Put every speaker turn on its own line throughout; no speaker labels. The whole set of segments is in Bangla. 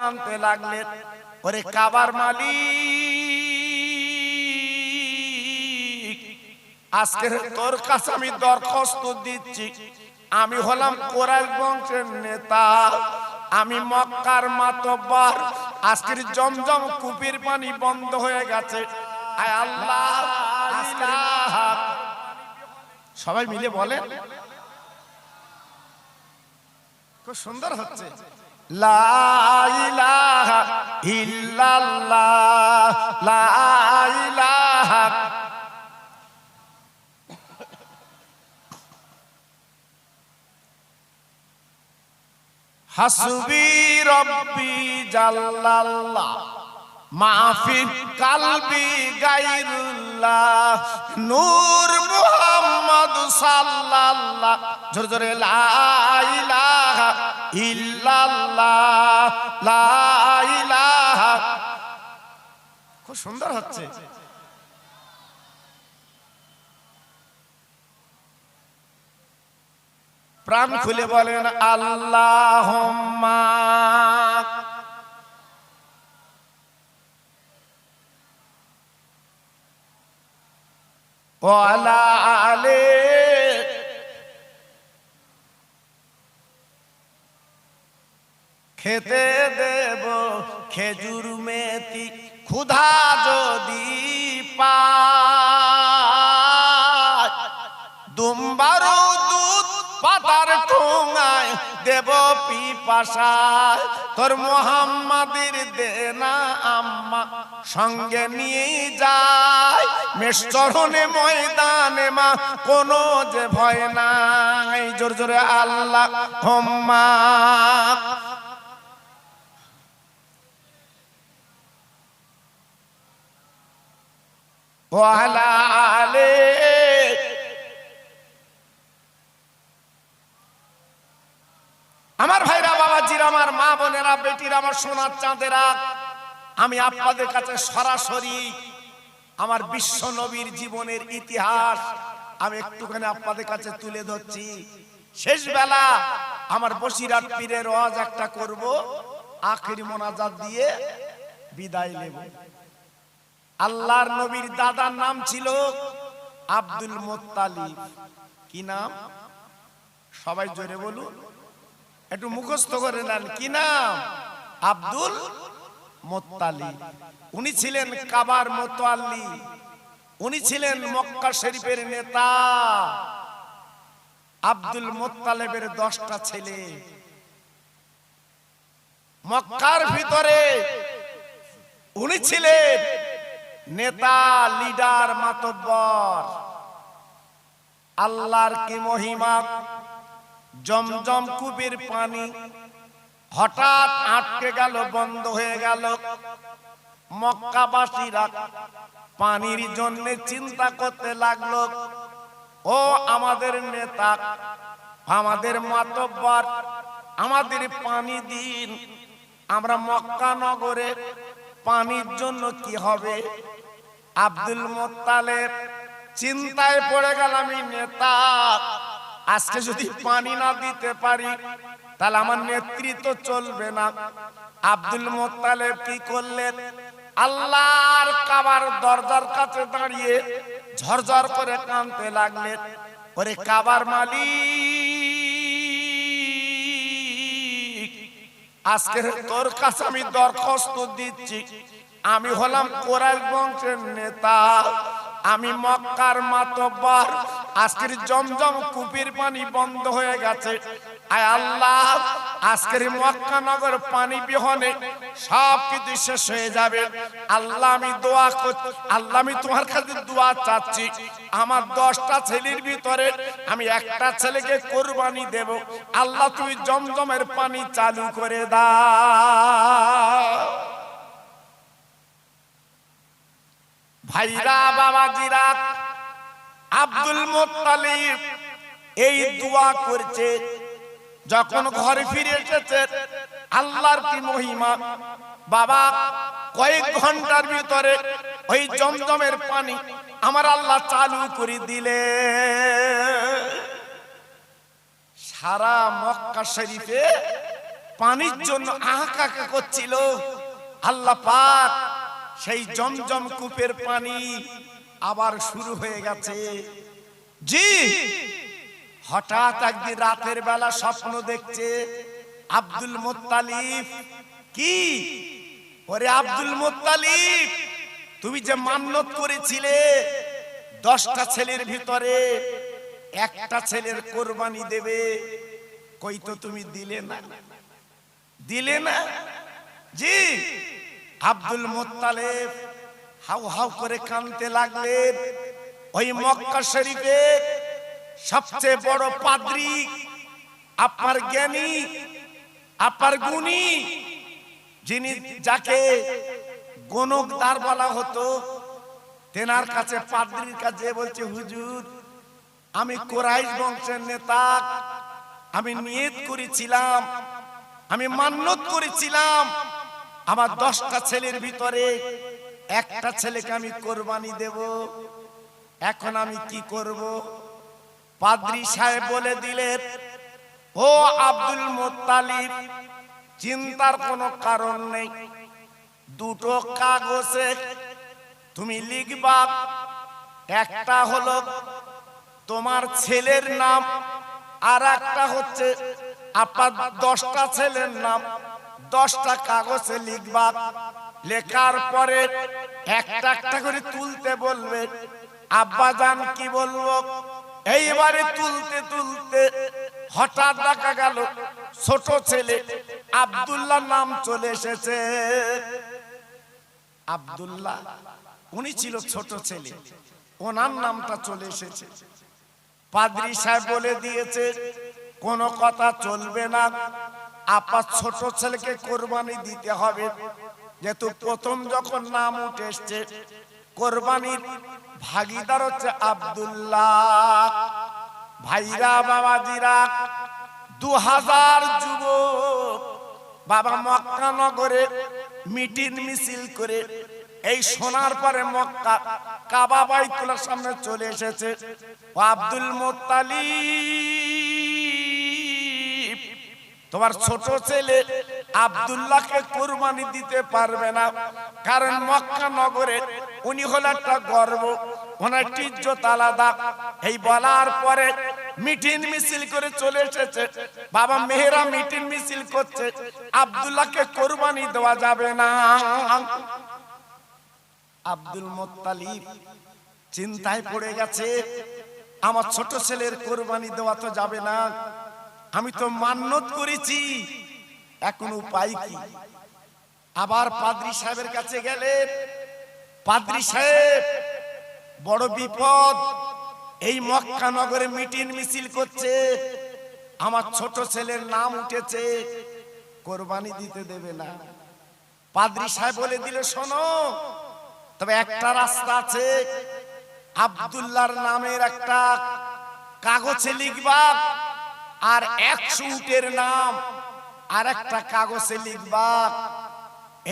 কাঁদতে লাগলেন, ওরে কাবার মালিক, আজকে তোর কাছে আমি দরখাস্ত দিচ্ছি, আমি হলাম কুরাইশ বংশের নেতা, আমি মক্কার মাতব্বর, আজকের জমজম কূপের পানি বন্ধ হয়ে গেছে, আয় আল্লাহ সবাই মিলে বলেন, খুব সুন্দর হচ্ছে, লা ইলাহা ইল্লাল্লাহ, লা ইলাহা, হাসবি রব্বি জাল্লাল্লাহ, মাফি কালবি গায়রুল্লাহ, নূর মুহাম্মদ সাল্লাল্লাহ, জোরে জোরে লা ইলাহা ইল্লাল্লাহ, লা ইলাহা। খুব সুন্দর হচ্ছে, প্রাণ খুলে বলেন আল্লাহুম্মা ওয়ালা আলে, খেতে দেব খেজুর মেথি ক্ষুধা যদি পায়, দুম্বারু দুধ পাতার ঠোঙায় দেব পিপাসায়, তোর মুহাম্মাদের দেনা আম্মা সঙ্গে নিয়ে যায়, মেষচরণে ময়দানে মা কোনো যে ভয় নাই, জোর জোরে আল্লাহুম্মা ওয়ালা আলে। আমার ভাইরা, বাবাজিরা, আমার মা বোনেরা, বেটিরা, আমার সোনার চাঁদেরা, আমি আপনাদের কাছে সরাসরি আমার বিশ্ব নবীর জীবনের ইতিহাস আমি একটুখানি আপনাদের কাছে তুলে ধরছি। শেষ বেলা আমার বসিরহাট পীরের ওয়াজ একটা করব, আখিরি মোনাজাত দিয়ে বিদায় নেব। আল্লাহর নবীর দাদার নাম ছিল আব্দুল মুত্তালিব। কি নাম? সবাই জোরে বলুন, একটু মুখস্থ করে নেন। কি নাম? Abdul Muttalib. উনি ছিলেন কাবার মুতাল্লি, উনি ছিলেন মক্কা শরীফের নেতা। আব্দুল মুত্তালিবের 10টা ছেলে। মক্কার ভিতরে উনি ছিলেন নেতা, লিডার, মাতব্বর। আল্লাহর কি মহিমা! জমজম কূপের পানি হঠাৎ আটকে গেল, বন্ধ হয়ে গেল। মক্কাবাসীরা পানির জন্য চিন্তা করতে লাগলো, ও আমাদের নেতা, আমাদের মাতব্বর, আমাদের পানি দিন, আমরা মক্কা নগরে পানির জন্য কি হবে? আব্দুল মুত্তালিব চিন্তায় পড়ে গেল, আমি নেতা, আজকে যদি পানি না দিতে পারি তাহলে আমার নেতৃত্ব চলবে না। আব্দুল মুত্তালিব কি করলেন? আল্লাহর কাবার দরজার কাছে দাঁড়িয়ে ঝরঝর করে কাঁদতে লাগলেন, ওরে কাবার মালিক, আজকে তোর কাছে আমি দরখাস্ত দিচ্ছি, আমি হলাম কুরাইশ বংশের নেতা, আমি মক্কার মাতব্বর, আজকের জমজম কূপের পানি বন্ধ হয়ে গেছে, আয় আল্লাহ, আজকের মক্কা নগর পানি বিহনে সব কিছু শেষ হয়ে যাবে। আল্লাহ আমি দোয়া করছি, আল্লাহ আমি তোমার কাছে দোয়া চাচ্ছি, আমার 10টা ছেলের ভিতরে আমি একটা ছেলেকে কুরবানি দেব, আল্লাহ তুমি জমজমের পানি চালু করে দাও। ভাইরা, বাবাজিরা, আব্দুল মুত্তালিব এই দোয়া করছে। যখন ঘরে ফিরে এসেছে, আল্লাহর কি মহিমা! বাবা, কয়েক ঘন্টার ভিতরে ওই জমজমের পানি আমার আল্লাহ চালু করে দিলে। সারা মক্কা শরীফে পানির জন্য আহাকাকা করছিল। আল্লাহ পাক সেই জমজম কূপের পানি আবার শুরু হয়ে গেছে। জি, হঠাৎ একদিন রাতের বেলা স্বপ্ন দেখছে আব্দুল মুত্তালিব। কি? ওরে আব্দুল মুত্তালিব, তুমি যে মান্নত করেছিলে 10টা ছেলের ভিতরে একটা ছেলের কোরবানি দেবে, কই তো তুমি দিলে না, দিলে না। জি, আব্দুল মুত্তালিব হাউ হাউ করে কাঁদতে লাগলেন। ওই মক্কা শরীফে সবচেয়ে বড় পাদ্রী, আপনার জ্ঞানী, আপনার গুণী, যিনি যাকে গণকদার বলা হতো, তেনার কাছে পাদ্রীর কাছে বলছে, হুজুর আমি কুরাইশ বংশের নেতা, আমি নিয়ত করেছিলাম, আমি মান্নত করেছিলাম আমার 10টা ছেলের ভিতরে একটা ছেলেকে আমি কোরবানি দেব, এখন আমি কি করব? পাদ্রী সাহেব বলে দিলেন, ও আব্দুল মুত্তালিব, চিন্তার কোনো কারণ নেই। 2টো কাগজে তুমি লিখবা, একটা হলো তোমার ছেলের নাম, আর একটা হচ্ছে আপনার 10টা ছেলের নাম। 10টা কাগজে লিখবা, লেখার পরে একটা একটা করে তুলতে বলবে। আব্বাজান কি বলবো? এইবারে তুলতে তুলতে হঠাৎ দেখা গেল ছোট ছেলে আব্দুল্লাহ নাম চলে এসেছে। আব্দুল্লাহ উনি ছিল ছোট ছেলে, ওনার নামটা চলে এসেছে। পাদ্রী সাহেব বলে দিয়েছে, কোনো কথা চলবে না, আপনার ছোট ছেলেকে কোরবানি দিতে হবে, যেহেতু প্রথম যখন নাম উঠে এসছে। কোরবানির ভাগিদার হচ্ছে আব্দুল্লাহ। ভাইরা বাবাজিরা, 2000 যুবক বাবা মক্কা নগরে মিটিং মিছিল করে এই সোনার পরে মক্কা কাবা বাইতুল্লাহর সামনে চলে এসেছে। ও আব্দুল মুত্তালিব, তোমার ছোট ছেলে আব্দুল্লাহকে কুরবানি দিতে পারবে না, কারণ মক্কা নগরে উনি হলো একটা গর্ব, ওনার ইজ্জত আলাদা। এই বলার পরে মিটিং মিছিল করে চলে এসেছে। বাবা মেহেরা মিটিং মিছিল করছে, আব্দুল্লাহকে কুরবানি দেওয়া যাবে না। আব্দুল মুত্তালিব চিন্তায় পড়ে গেছে, আমার ছোট ছেলের কুরবানি দেওয়া তো যাবে না, আমি তো মান্নত করেছি, এখন উপায় কি? আবার পাদ্রী সাহেবের কাছে গেলেন। পাদ্রী সাহেব, বড় বিপদ, এই মক্কা নগরে মিটিং মিছিল করছে, আমার ছোট ছেলের নাম উঠেছে, কোরবানি দিতে দেবে না। পাদ্রী সাহেব বলে দিলে, শোনো, তবে একটা রাস্তা আছে, আব্দুল্লাহর নামের একটা কাগজে লিখবা, আর 100 উটের নাম আর একটা কাগজে লিখবা।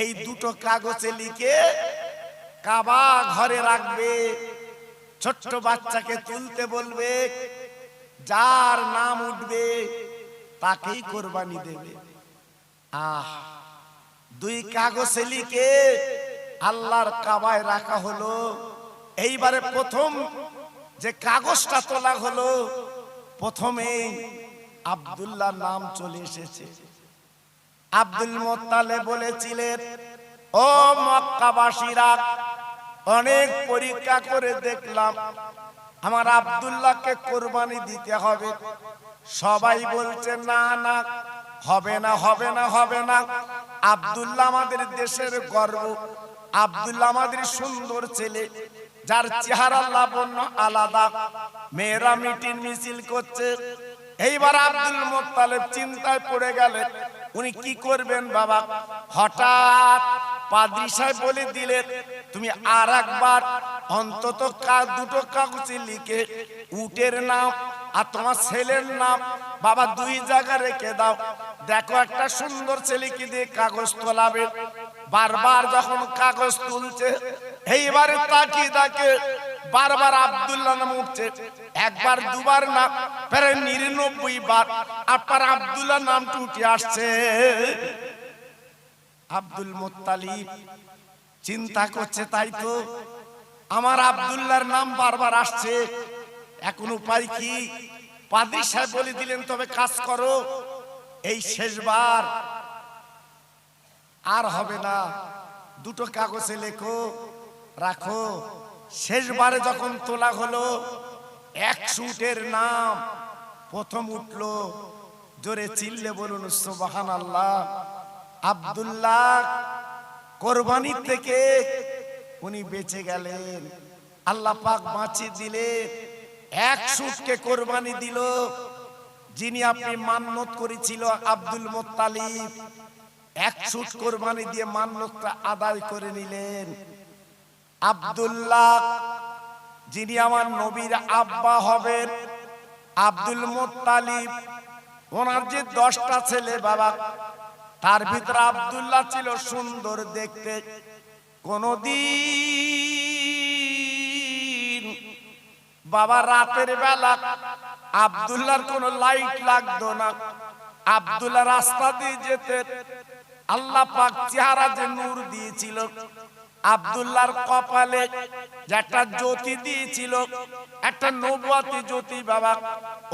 এই 2টো কাগজে লিখে কাবা ঘরে রাখবে, ছোট্ট বাচ্চাকে তুলতে বলবে, যার নাম উঠবে তাকেই কোরবানি দেবে। 2 কাগজে লিখে আল্লাহর কাবায় রাখা হলো। এইবারে প্রথম যে কাগজটা তোলা হলো, প্রথমে আব্দুল্লাহর নাম চলে এসেছে। আব্দুল মুত্তালিব বলেছিলেন, ও মক্কাবাসীরা, অনেক পরীক্ষা করে দেখলাম আমার আব্দুল্লাহকে কোরবানি দিতে হবে। সবাই বলছে না না, হবে না, হবে না, হবে না। আব্দুল্লাহ আমাদের দেশের গর্ব, আব্দুল্লাহ আমাদের সুন্দর ছেলে, যার চেহারা লাবণ্য আলাদা। মেয়েরা মিটিং মিছিল করছে। এইবার আব্দুল মুত্তালিব চিন্তায় পড়ে গেলেন, উনি কি করবেন বাবা। হঠাৎ পাদ্রী সাহেব বলে দিলেন, তুমি আর একবার অন্তত 2টো কাগজে লিখে উটের নাম আর তোমার ছেলের নাম বাবা 2 জায়গায় রেখে দাও। দেখো একটা সুন্দর ছেলেকে দিয়ে কাগজ তোলাবে। বারবার যখন কাগজ তুলছে, এইবারে তাকিয়ে দেখে বারবার আব্দুল্লাহ নাম উঠছে, একবার দুবার না, প্রায় 99 বার আপনার আব্দুল্লাহ নামটি উঠে আসছে। আব্দুল মুত্তালিব চিন্তা করছে, তাই তো আমার আব্দুল্লাহর নাম বারবার আসছে, এখন উপায় কি? পাদ্রী সাহেব বলে দিলেন, তবে কাজ করো, এই শেষবার আর হবে না, দুটো কাগজে লেখো রাখো। শেষবারে যখন তোলা হলো, 100 উটের নাম প্রথম উঠলো, জোরে চিল্লে বলুন সুবহানাল্লাহ। আব্দুল্লাহ কোরবানি থেকে উনি বেঁচে গেলেন, আল্লাহ পাক বাঁচিয়ে দিলেন। 100 উটকে কোরবানি দিল, যিনি আপনি মান্নত করেছিল আব্দুল মুত্তালিব, 100 উট কোরবানি দিয়ে মান্নতটা আদায় করে নিলেন। আব্দুল্লাহ যিনি আমার নবীর আব্বা হবেন, আব্দুল মুত্তালিব, ওনার যে 10টা ছেলে বাবা, তার ভিতরে আব্দুল্লাহ ছিল সুন্দর দেখতে। কোনদিন বাবা রাতের বেলা আব্দুল্লাহর কোনো লাইট লাগতো না, আব্দুল্লাহ রাস্তা দিয়ে যেতে, আল্লাহ পাক চেহারা যে নূর দিয়েছিল, আব্দুল্লাহর কপালে যে একটা জ্যোতি দিয়েছিল, একটা নবুয়তি জ্যোতি বাবা,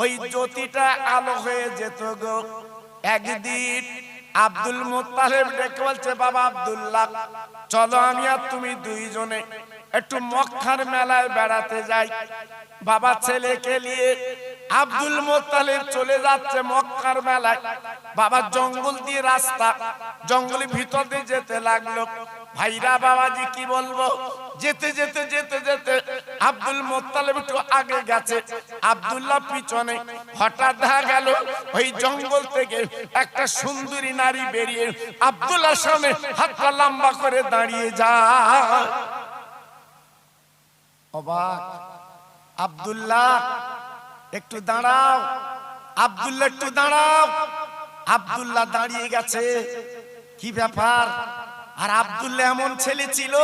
ওই জ্যোতিটা আলো হয়ে যেত গো। একদিন আব্দুল মুত্তালিব ডেকে বলছে, বাবা আব্দুল্লাহ, চলো আমি আর তুমি দুইজনে একটু মক্কার মেলায় বেড়াতে যাই। বাবা ছেলেকে নিয়ে আব্দুল মুত্তালিব চলে যাচ্ছে মক্কার মেলায়। বাবা জঙ্গল দিয়ে রাস্তা, জঙ্গলের ভিতর দিয়ে যেতে লাগলো। ভাইরা বাবাজি কি বলবো, যেতে যেতে যেতে যেতে আব্দুল মুত্তালিব একটু আগে গেছে, আব্দুল্লাহ পিছনে। হঠাৎ দেখা গেল ওই জঙ্গল থেকে একটা সুন্দরী নারী বেরিয়ে আব্দুল্লাহর সামনে হাতটা লম্বা করে দাঁড়িয়ে যায়। অবাক, আব্দুল্লাহ একটু দাঁড়াও, আব্দুল্লাহ একটু দাঁড়াও। আব্দুল্লাহ দাঁড়িয়ে গেছে, কি ব্যাপার? আর আব্দুল্লাহ এমন ছেলে ছিল,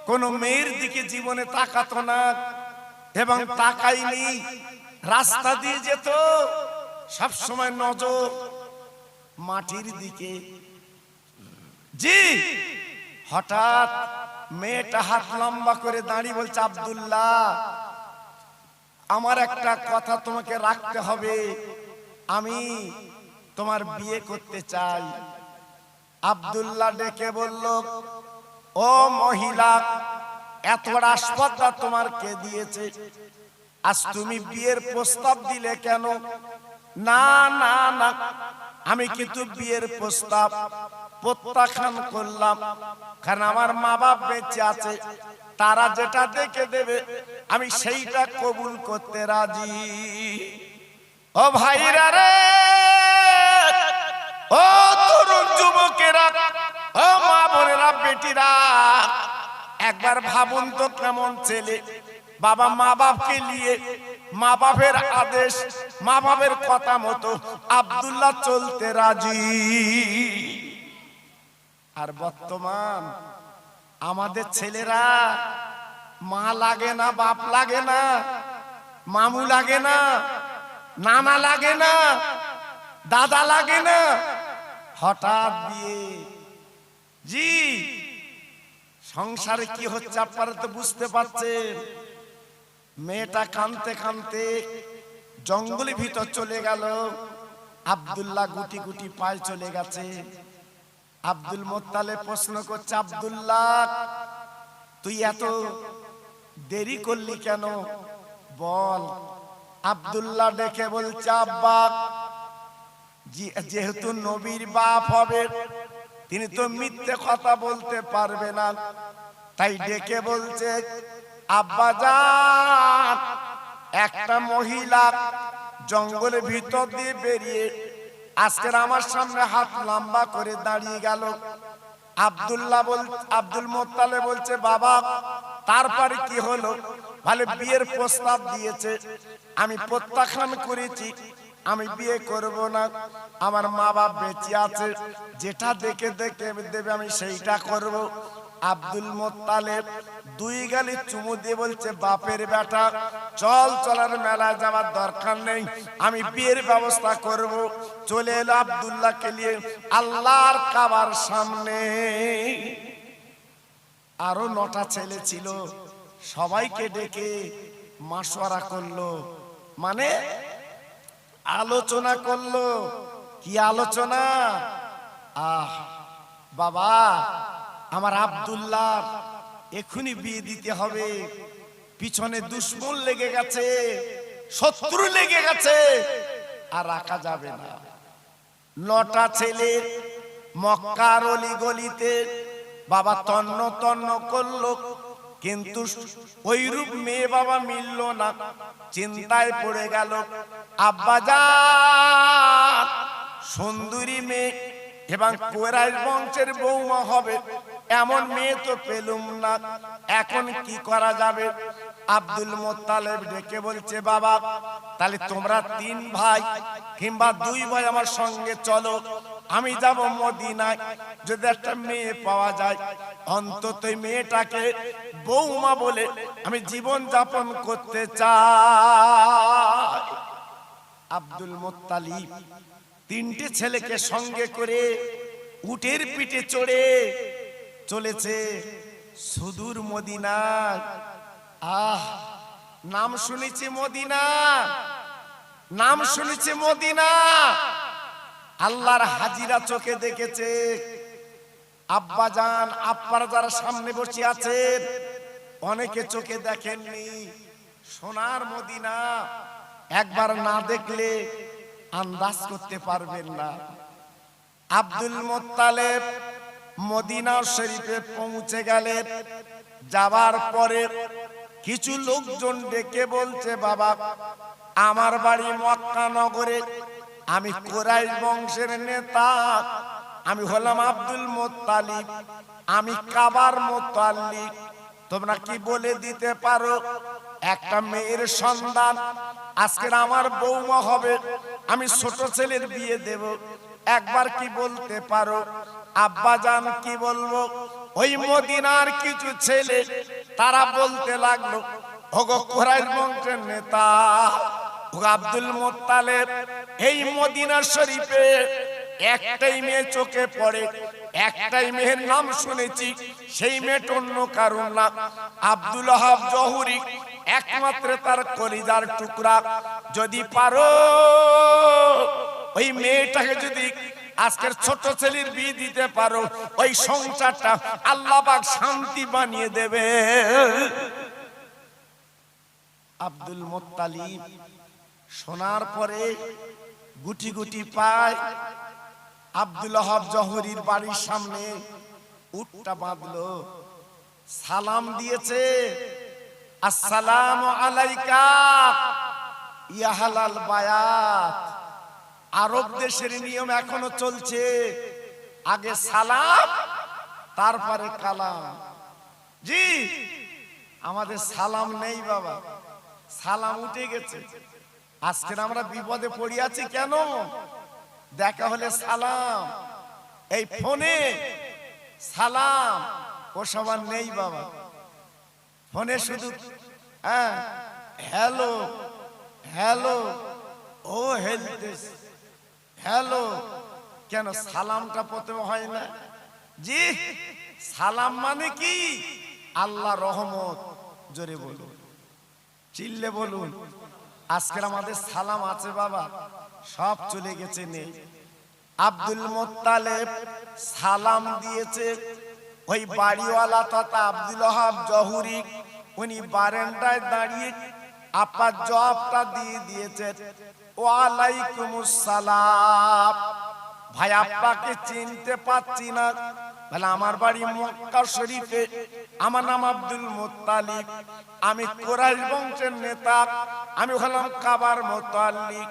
কোন মেয়ের দিকে জীবনে তাকাতো না এবং তাকাইনি, রাস্তা দিয়ে যেত, সব সময় নজর মাটির দিকে। জি, হঠাৎ মেয়েটা হাত লম্বা করে দাঁড়িয়ে বলছে, আব্দুল্লাহ আমার একটা কথা তোমাকে রাখতে হবে, আমি তোমার বিয়ে করতে চাই। আব্দুল্লাহ ডেকে বলল, ও মহিলা, এত বড় আসপদটা তোমার কে দিয়েছে? আজ তুমি বিয়ের প্রস্তাব দিলে কেন? না না না, আমি কিন্তু বিয়ের প্রস্তাব প্রত্যাখ্যান করলাম, কারণ আমার মা বাপ বেঁচে আছে, তারা যেটা দেখে দেবে আমি সেইটা কবুল করতে রাজি। ও ভাইরা রে, ও তরুণ যুবকেরা, ও মা বোনেরা, বেটিরা, একবার ভাবুন তো কেমন ছেলে। বাবা মা বাপকে নিয়ে, মা বাপের আদেশ, মা বাপের কথা মতো আব্দুল্লাহ চলতে রাজি। আর বর্তমান আমাদের ছেলেরা মা লাগে না, বাপ লাগে না, মামু লাগে না, নানা লাগে না, দাদা লাগে না, হঠাৎ বিয়ে। জি, সংসারে কি হচ্ছে আপনারা তো বুঝতে পারছেন। মেয়েটা কাঁদতে কাঁদতে জঙ্গলের ভিতর চলে গেল, আব্দুল্লাহ গুটি গুটি পায়ে চলে গেছে। আব্দুল মুত্তালিব প্রশ্ন করছে, আব্দুল্লাহ তুই এত দেরি করলি কেন, বল। আব্দুল্লাহ ডেকে বলছে, আব্বা, যেহেতু নবীর বাপ হবে, তিনি তো মিথ্যে কথা বলতে পারবে না, তাই ডেকে বলছে, আব্বা জান, একটা মহিলা জঙ্গলের ভিতর দিয়ে বেরিয়ে আজকের আমার সামনে হাত লম্বা করে দাঁড়িয়ে গেল। আব্দুল মুত্তালিব বলছে, বাবা তারপরে কি হলো? বলে বিয়ের প্রস্তাব দিয়েছে, আমি প্রত্যাখ্যান করেছি, আমি বিয়ে করব না, আমার মা বাপ বেঁচে আছে, যেটা দেখে দেখে দেবে আমি সেইটা করব। আব্দুল মোত্তালেব দুই গালি চুমু দিয়ে বলছে, বাপের বেটা চল, চলার মেলায় যাওয়ার দরকার নেই, আমি বিয়ের ব্যবস্থা করব। চলে এলো আব্দুল্লাহকে নিয়ে আল্লাহর কাবার সামনে। আরো 9টা ছেলে ছিল, সবাইকে ডেকে মাশওয়ারা করলো, মানে আলোচনা করলো। কি আলোচনা? বাবা, আমার আব্দুল্লাহ এখনই বিয়ে দিতে হবে, পিছনে দুশ্মন লেগে গেছে, শত্রু লেগে গেছে, আর রাখা যাবে না। 9টা ছেলে মক্কার অলি গলিতে বাবা তন্ন তন্ন করলো, কিন্তু ওইরূপ মেয়ে বাবা মিলল না। চিন্তায় পড়ে গেল, আব্বাজান সুন্দরী মেয়ে এবং কুরাইশ বংশের বৌমা হবে, এমন মেয়ে তো পেলুম না, এখন কি করা যাবে? আব্দুল মোত্তালেব ডেকে বলছে, বাবা তাহলে তোমরা 3 ভাই কিংবা 2 ভাই আমার সঙ্গে চলো, আমি যাব মদিনায়, যদি একটা মেয়ে পাওয়া যায় অন্তত মেয়েটাকে বৌমা বলে আমি জীবন যাপন করতে চাই। আব্দুল মোত্তালিব 3টে ছেলেকে সঙ্গে করে উটের পিঠে চড়ে চলেছে সুদূর মদিনায়। নাম শুনেছি মদিনা, নাম শুনেছি মদিনা, আল্লাহর হাজিরা চোখে দেখেছে। আব্বাজান আব্বার যারা সামনে বসে আছেন অনেকে চোখে দেখেননি সোনার মদিনা, একবার না দেখলে আন্দাজ করতে পারবেন না। আব্দুল মোত্তালেব মদিনা শরীফে পৌঁছে গেলেন। যাবার পরে কিছু লোকজন ডেকে বলছে, বাবা আমার বাড়ি মক্কা নগরে, আমি কুরাইশ বংশের নেতা, আমি হলাম আব্দুল মোত্তালিব, আমি কাবার মোত্তালিব, তোমরা কি বলে দিতে পারো একটা মেয়ের সন্তান আজকের আমার বৌমা হবে, আমি ছোট ছেলের বিয়ে দেব, একবার কি বলতে পারো? আব্বাজান কি বলবো? ওই মদিনার কিছু ছেলে তারা বলতে লাগলো, ওগো কুরাইশ বংশের নেতা, ওগো আব্দুল মোত্তালেব, এই মদিনা শরীফে একটাই মেয়ে চোখে পড়ে, একটাই মেয়ের নাম শুনেছি, সেই মেয়েটা অন্য কারণ না, আব্দুল ওয়াহাব জহুরি, একমাত্র তার কলিজার টুকরা। যদি পারো ওই মেয়েটাকে যদি আজকের ছোট ছেলের বিয়ে দিতে পারো, ওই সংসারটা আল্লাহ পাক শান্তি বানিয়ে দেবে। আব্দুল মোত্তালিব শোনার পরে গুটি গুটি পায় আব্দুল ওয়াহাব জহুরির বাড়ির সামনে উটটা বাঁধলো, সালাম দিয়েছে, আসসালামু আলাইকা ইয়া হালাল বায়াত। আরব দেশের নিয়ম এখনো চলছে, আগে সালাম তারপরে কালাম। জি আমাদের সালাম নেই বাবা, সালাম উঠে গেছে। আজকে আমরা বিপদে পড়ে আছি কেন? দেখা হলে সালাম, এই ফোনে সালাম ওসব আর নেই বাবা। ফোনে শুধু হ্যালো হ্যালো, ও হেলতেস হ্যালো, কেন সালামটা প্রথমে হয় না? জি সালাম মানে কি? আল্লাহ রহমত, জোরে বলুন, চিল্লে বলুন। আজকে আমাদের সালাম আছে বাবা, সব চলে গেছে, নেই। আব্দুল মোত্তালেব সালাম দিয়েছে, ওই বাড়িওয়ালা তথা আব্দুল ওয়াহাব জহুরি উনি বারান্দায় দাঁড়িয়ে আপনার জবাবটা দিয়ে দিয়েছেন, ওয়ালাইকুমুস সালাম। ভাই আপনাকে চিনতে পাচ্ছি না। বলে আমার বাড়ি মক্কা শরীফে, আমার নাম আব্দুল মোত্তালিব, আমি কুরাইশ বংশের নেতা, আমি হলাম কাবার মোত্তালিব।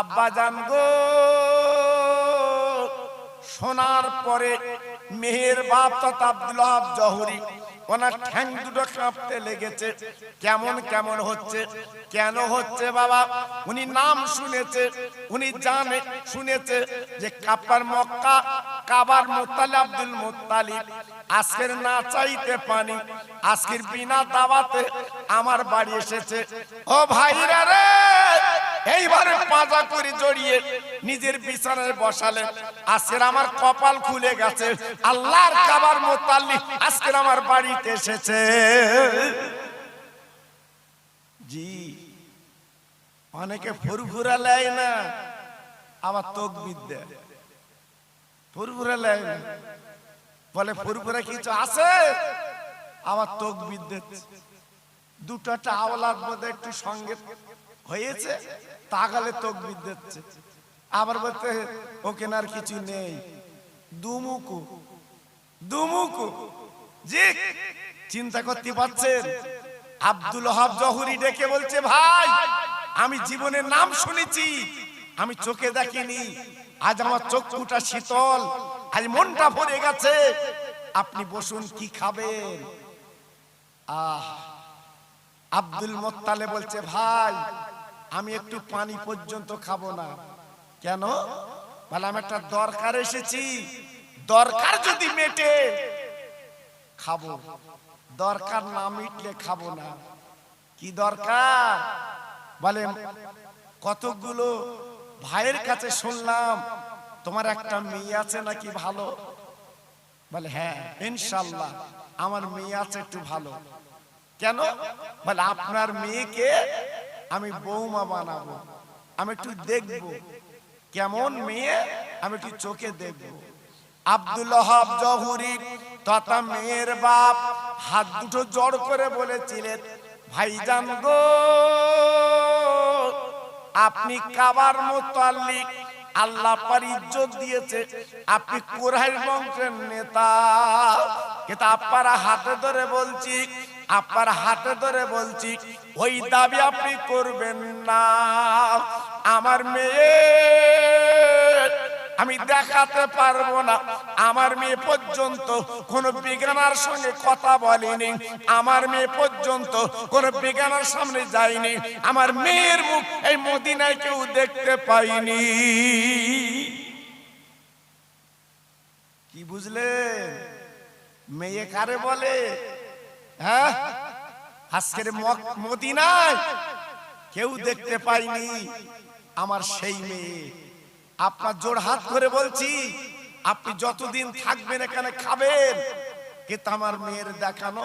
আব্বা জান গো, শোনার পরে মেহের বাপ তথা আব্দুল ওয়াহাব জহুরি ওনার ঠ্যাং দুটো কাঁপতে লেগেছে। কেমন কেমন হচ্ছে, কেন হচ্ছে বাবা? উনি নাম শুনেছে, উনি জানে শুনেছে যে কাবার মক্কা, কাবার মুত্তালিব, আব্দুল মুত্তালিব আজকের না চাইতে পানি, আজকের বিনা দাওয়াতে আমার বাড়ি এসেছে। ও ভাইরা রে, এইবারে পাজা করে জড়িয়ে নিজের বিছানায় বসালেন। আজকের আমার কপাল খুলে গেছে, আল্লাহর কাবার মুত্তালিব আজকের আমার বাড়িতে এসেছে। জি, অনেকে ফুরফুরা লেয় না, আবার তকবীর দেয়। ফুরফুরা লেয় না, বলে ফুরফুরা কিছু আছে, আবার তকবীর দিচ্ছে। দুটোটা আওলাদ বোধ একটু সঙ্গে হয়েছে, তাকালে তকবীর দিচ্ছে। আবার বলতে ওকে আর কিছু নেই, দুমুকু দুমুকু। জি, চিন্তা করতে পারছেন? আব্দুল ওহাব জহুরি ডেকে বলছে, ভাই আমি জীবনের নাম শুনেছি, আমি চোখে দেখিনি, আজ আমার চক্ষুটা শীতল, আজ মনটা ভরে গেছে, আপনি বসুন, কি খাবেন? আব্দুল মুত্তালিব বলছে, ভাই আমি একটু পানি পর্যন্ত খাবো না। কেন? বলে আমি একটা দরকার এসেছি, দরকার যদি মেটে খাবো, দরকার না মিটলে খাবো না। কি দরকার? বলে কতগুলো ভাইয়ের কাছে শুনলাম তোমার একটা মেয়ে আছে নাকি ভালো? বলে হ্যাঁ ইনশাআল্লাহ আমার মেয়ে আছে একটু ভালো। কেন? বলে আপনার মেয়েকে আমি বৌমা বানাবো, আমি একটু দেখবো কেমন মেয়ে, আমি একটু চোখে দেখবো। আব্দুল ওহাব জহুরি তথা মেয়ের বাপ হাত দুটো জড় করে বলেছিলেন, ভাইজান গো, আপনি কাবার মুত্তালিব, আল্লাহ পার ইজ্জত দিয়েছে, আপনি কুরাইশ বংশের নেতা, কিন্তু আপনার হাতে ধরে বলছি, আপনার হাতে ধরে বলছি, ওই দাবি আপনি করবেন না। আমার মেয়ে আমি দেখাতে পারবো না, আমার মেয়ে পর্যন্ত কোন বিজ্ঞানার সঙ্গে কথা বলেনি, আমার মেয়ে পর্যন্ত কোন বিজ্ঞানার সামনে যায়নি, আমার মেয়ের মুখ এই মদিনায় কেউ দেখতে পাইনি। কি বুঝলে? মেয়ে কারে বলে? হ্যাঁ, আজকের মদিনায় কেউ দেখতে পাইনি আমার সেই মেয়ে। আপনার জোড় হাত করে বলছি, আপনি যতদিন থাকবেন এখানে খাবেন, কিন্তু আমার মেয়ের দেখানো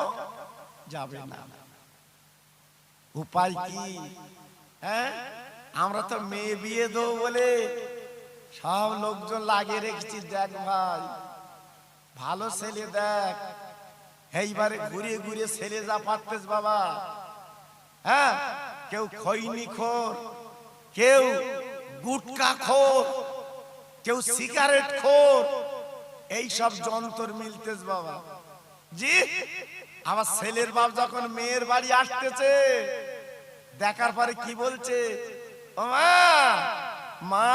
যাবে না। উপায় কি? হ্যাঁ, আমরা তো মেয়ে বিয়ে দেবো বলে সব লোকজন লাগিয়ে রেখেছি। দেখ ভাই, ভালো ছেলে দেখ, এইবারে ঘুরিয়ে ঘুরিয়ে ছেলে যা পারতেছ বাবা। হ্যাঁ, কেউ খৈনি খোর, কেউ গুটকা খোর, কেউ সিগারেট খোর, এই সব যন্ত্র মিলতেছ বাবা। জি, আমার ছেলের বাপ যখন মেয়ের বাড়ি আসতেছে, দেখার পরে কি বলছে, ও মা, মা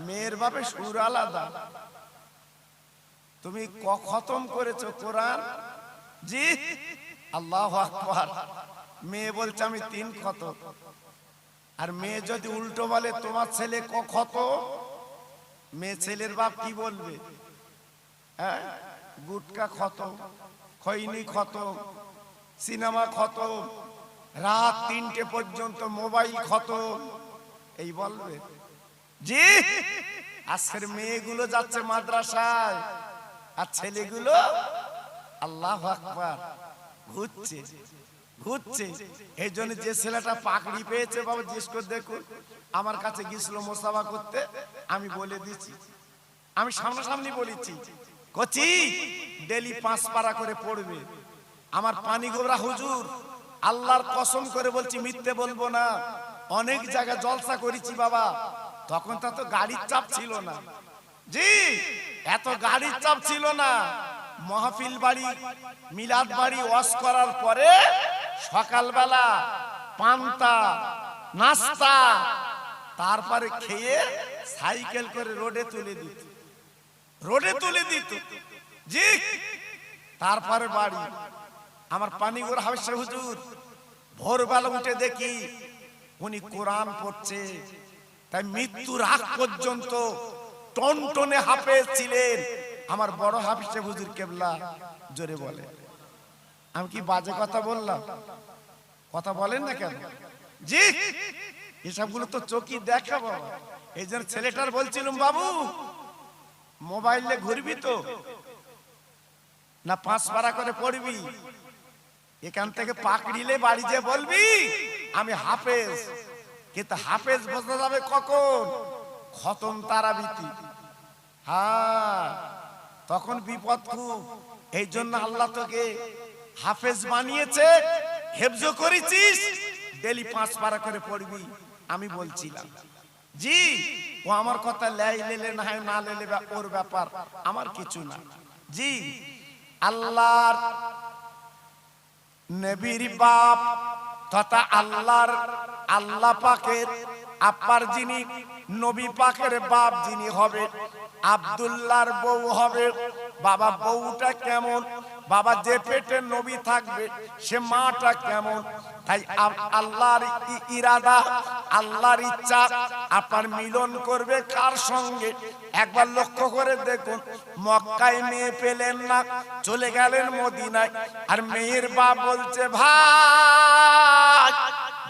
মেয়ের বাপে সুর আলাদা, তুমি খতম করেছো কোরআন? জি, আল্লাহু আকবার। মেয়ে বলছে আমি 3 খতম। আর মেয়ে যদি উল্টো বলে তোমার ছেলে খতম, মেয়ে ছেলের বাপ কি বলবে? হ্যাঁ, গুটকা খতম, খৈনি খতম, সিনেমা খতম, রাত 3টে পর্যন্ত মোবাইল খতম, এই বলবে। জি, আজকের মেয়েগুলো যাচ্ছে মাদ্রাসায়, আর ছেলেগুলো আল্লাহু আকবার ঘুরছে ঘুরছে। এই জন্য যে ছেলেটা পাকড়ি পেয়েছে বাবা, জিজ্ঞেস করে দেখুন, আমার কাছে গিয়েছিল মোসাফা করতে, আমি বলে দিচ্ছি, আমি সামনাসামনি বলেছি, কচি ডেলি 5 পারা করে পড়বে। আমার পানি গোবরা হুজুর, আল্লাহর কসম করে বলছি, মিথ্যে বলবো না, অনেক জায়গায় জলসা করেছি বাবা, তখন তো গাড়ির চাপ ছিল না। জি, এত গাড়ির চাপ ছিল না। মাহফিল বাড়ি, মিলাদ বাড়ি ওয়াজ করার পরে সকালবেলা পান্তা নাস্তা, তারপরে খেয়ে সাইকেল করে রোডে তুলে দিত, রোডে তুলে দিত। জি, তারপরে বাড়ি আমার পানিগড় হাফেজ হুজুর ভোরবেলা উঠে দেখি উনি কোরআন পড়ছে। তাই মৃত্যুর আগ পর্যন্ত টনটনে হাফেজ ছিলেন আমার বড় হাফেজ হুজুর কেবলা। জোরে বলে, আমি কি বাজে কথা বললাম? কথা বলেন না কেন? জি, এসবগুলো তো চোখই দেখা বাবা। এই জন্য ছেলেটার বলছিলাম, বাবু মোবাইলে ঘুরবি তো না 5 পারা করে পড়বি? এখান থেকে পাকড়িলে বাড়ি যে বলবি আমি হাফেজ। কিন্তু হাফেজ বোঝা যাবে কখন? খতম তারাবিতি। হ্যাঁ, তখন বিপদ খুব। এই জন্য আল্লাহ তোকে হাফেজ বানিয়েছে, হেফজ করেছিস, ডেলি 5 পারা করে পড়বি। আমি বলছিলাম জি, ও আমার কথা লাই লেলে না হয় না লেলে ওর ব্যাপার, আমার কিছু না। জি, আল্লাহর নবীর বাপ তথা আল্লাহ পাকের আপার যিনি নবী পাকের বাপ যিনি হবে, আব্দুল্লাহর বউ হবে। বাবা বউটা কেমন? বাবা যে পেটে নবী থাকবে সে মাটা কেমন? তাই আল্লাহর ইরাদা, আল্লাহর ইচ্ছা আপনার মিলন করবে কার সঙ্গে? একবার লক্ষ্য করে দেখুন, মক্কায় মেয়ে পেলেন না, চলে গেলেন মদিনায়। আর মেয়ের বাপ বলছে, ভাই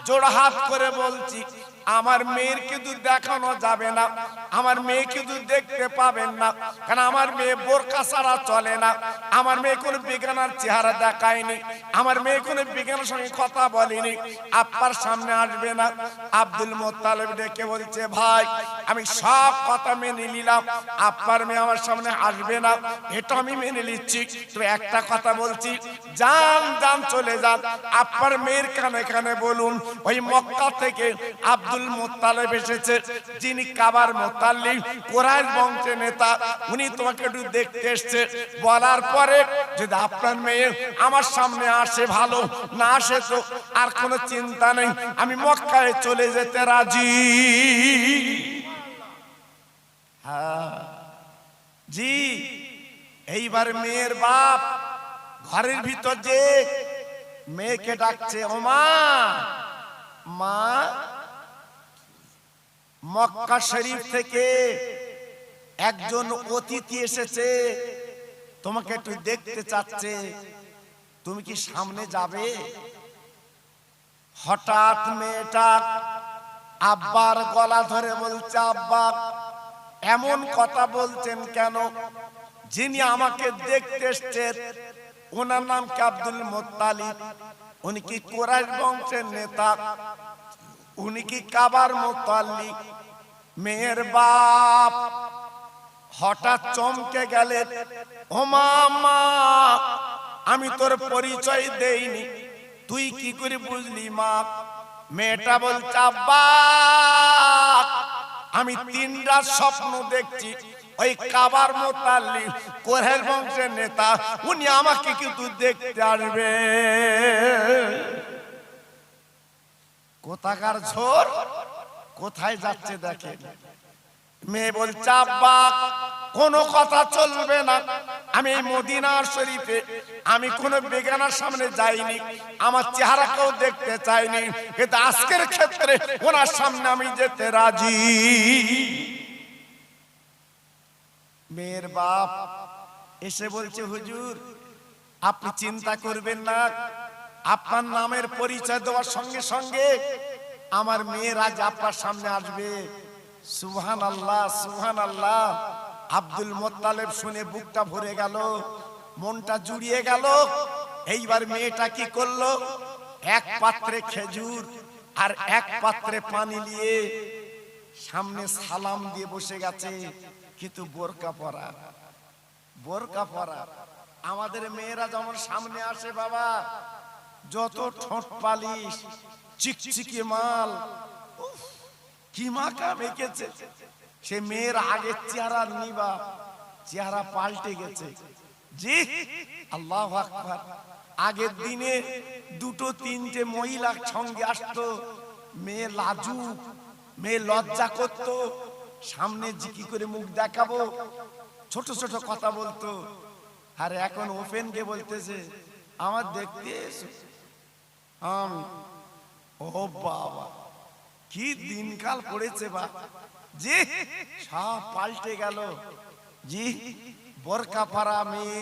জোড়া হাত করে বলছি, আমার মেয়ের কিন্তু দেখানো যাবে না, আমার মেয়ে কিন্তু দেখতে পাবেন না, কারণ আমার মেয়ে বোরকা ছাড়া চলে না, আমার মেয়ে কোনো বেগানার চেহারা দেখায়নি, আমার মেয়ে কোনো বেগানার সঙ্গে কথা বলেনি, আপনার সামনে আসবে না। আব্দুল মুত্তালিব ডেকে বলছে, ভাই আমি সব কথা মেনে নিলাম, আপনার মেয়ে আমার সামনে আসবে না, এটা আমি মেনে নিচ্ছি। তো একটা কথা বলছি, যান চলে যান, আপনার মেয়ের কানে কানে বলুন ওই মক্কা থেকে আব্দুল মুত্তালিব এসেছে, যিনি কাবার মুতাল্লিম, কুরাইশ বংশের নেতা, উনি তোমাকে একটু দেখতে এসেছে। বলার পরে যদি আপনার মেয়ে আমার সামনে আসে ভালো, না আসে তো আর কোনো চিন্তা নেই, আমি মক্কায় চলে যেতে রাজি। হ্যাঁ জি, এইবার মেয়ের বাপ ঘরের ভিতর যে মেয়েকে ডাকছে, ও মা, মা মক্কা শরীফ থেকে একজন অতিথি এসেছে, তোমাকে একটু দেখতে চাচ্ছে, তুমি কি সামনে যাবে? হঠাৎ মেয়েটা আব্বার গলা ধরে বলছে, আব্বা এমন কথা বলছেন কেন? যিনি আমাকে দেখতে এসেছেন ওনার নাম কি আব্দুল মুত্তালিব, উনি কি কুরাইশ বংশের নেতা, উনি কি কাবার মুতাল্লিক? মেয়ের বাপ হঠাৎ চমকে গেলেন, ও মা, আমি তোর পরিচয় দেইনি, তুই কি করে বুঝলি মা? মেয়েটা বলছে, আব্বা আমি 3 রাত স্বপ্ন দেখছি, ওই কাবার মুতাল্লিক কুরাইশ বংশের নেতা, উনি আমাকে কিন্তু দেখতে আসবে। কোথাকার ঝোর, কোথায় যাচ্ছে দেখেন। মেয়ে বলছে, আব্বা কোনো কথা চলবে না, আমি এই মদিনার শরীফে আমি কোনো বেগানার সামনে যাইনি, আমার চেহারাকেও দেখতে চাইনি, কিন্তু আজকের ক্ষেত্রে ওনার সামনে আমি যেতে রাজি। মেয়ের বাপ এসে বলছে, হুজুর আপনি চিন্তা করবেন না, আপনার নামের পরিচয় দেওয়ার সঙ্গে সঙ্গে আমার মেয়ের আজ আপনার সামনে আসবে। সুবহানাল্লাহ, সুবহানাল্লাহ। আব্দুল মুত্তালিব শুনে বুকটা ভরে গেল, মনটা জুড়িয়ে গেল। এইবার মেয়েটা কি করলো? এক পাত্রে খেজুর আর এক পাত্রে পানি নিয়ে সামনে সালাম দিয়ে বসে গেছে, কিন্তু বোরকা পরা। আমাদের মেয়েরা যেমন সামনে আসে বাবা, যত ঠোঁট পালিশ, চিকচিকি মাল, কি মাখা মেখেছে, সে মেয়ের আগের চেহারা নিবা, চেহারা পাল্টে গেছে। জি, আল্লাহু আকবার। আগের দিনে 2-3টে মহিলা সঙ্গে আসতো, মেয়ে লাজুক, মেয়ে লজ্জা করতো, সামনে কি করে মুখ দেখাবো, ছোট ছোট কথা বলতো। আর এখন ওপেন কে বলতেছে, আমার দেখতে এসো। আমি ও বাবা, কি দিনকাল পড়েছে বা জি, সব পাল্টে গেল জি। বোরকা পরা মেয়ে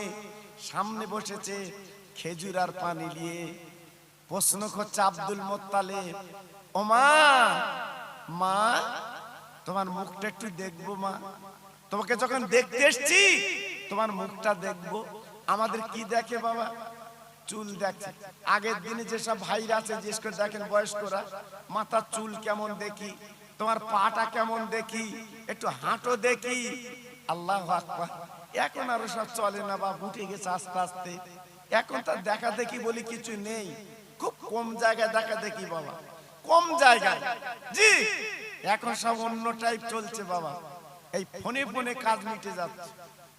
সামনে বসেছে খেজুর আর পানি নিয়ে, প্রশ্ন করছে আব্দুল মোত্তালেব, ও মা, মা তোমার মুখটা একটু দেখবো মা, তোমাকে যখন দেখতে এসছি তোমার মুখটা দেখবো। আমাদের কি দেখে বাবা? চুল দেখে। আগের দিনে যেসব ভাইরা আছে জিজ্ঞেস করে দেখেন বয়স্করা, মাথার চুল কেমন দেখি, তোমার পাটা কেমন দেখি, একটু হাঁটো দেখি। আল্লাহু আকবার। এখন আর সব চলে না বাবা, উঠে গেছে আস্তে আস্তে। এখন তার দেখা দেখি বলি কিছু নেই, খুব কম জায়গায় দেখা দেখি বাবা, কম জায়গায় জি। এখন সব অন্য টাইপ চলছে বাবা, এই ফোনে ফোনে কাজ মিটে যাচ্ছে,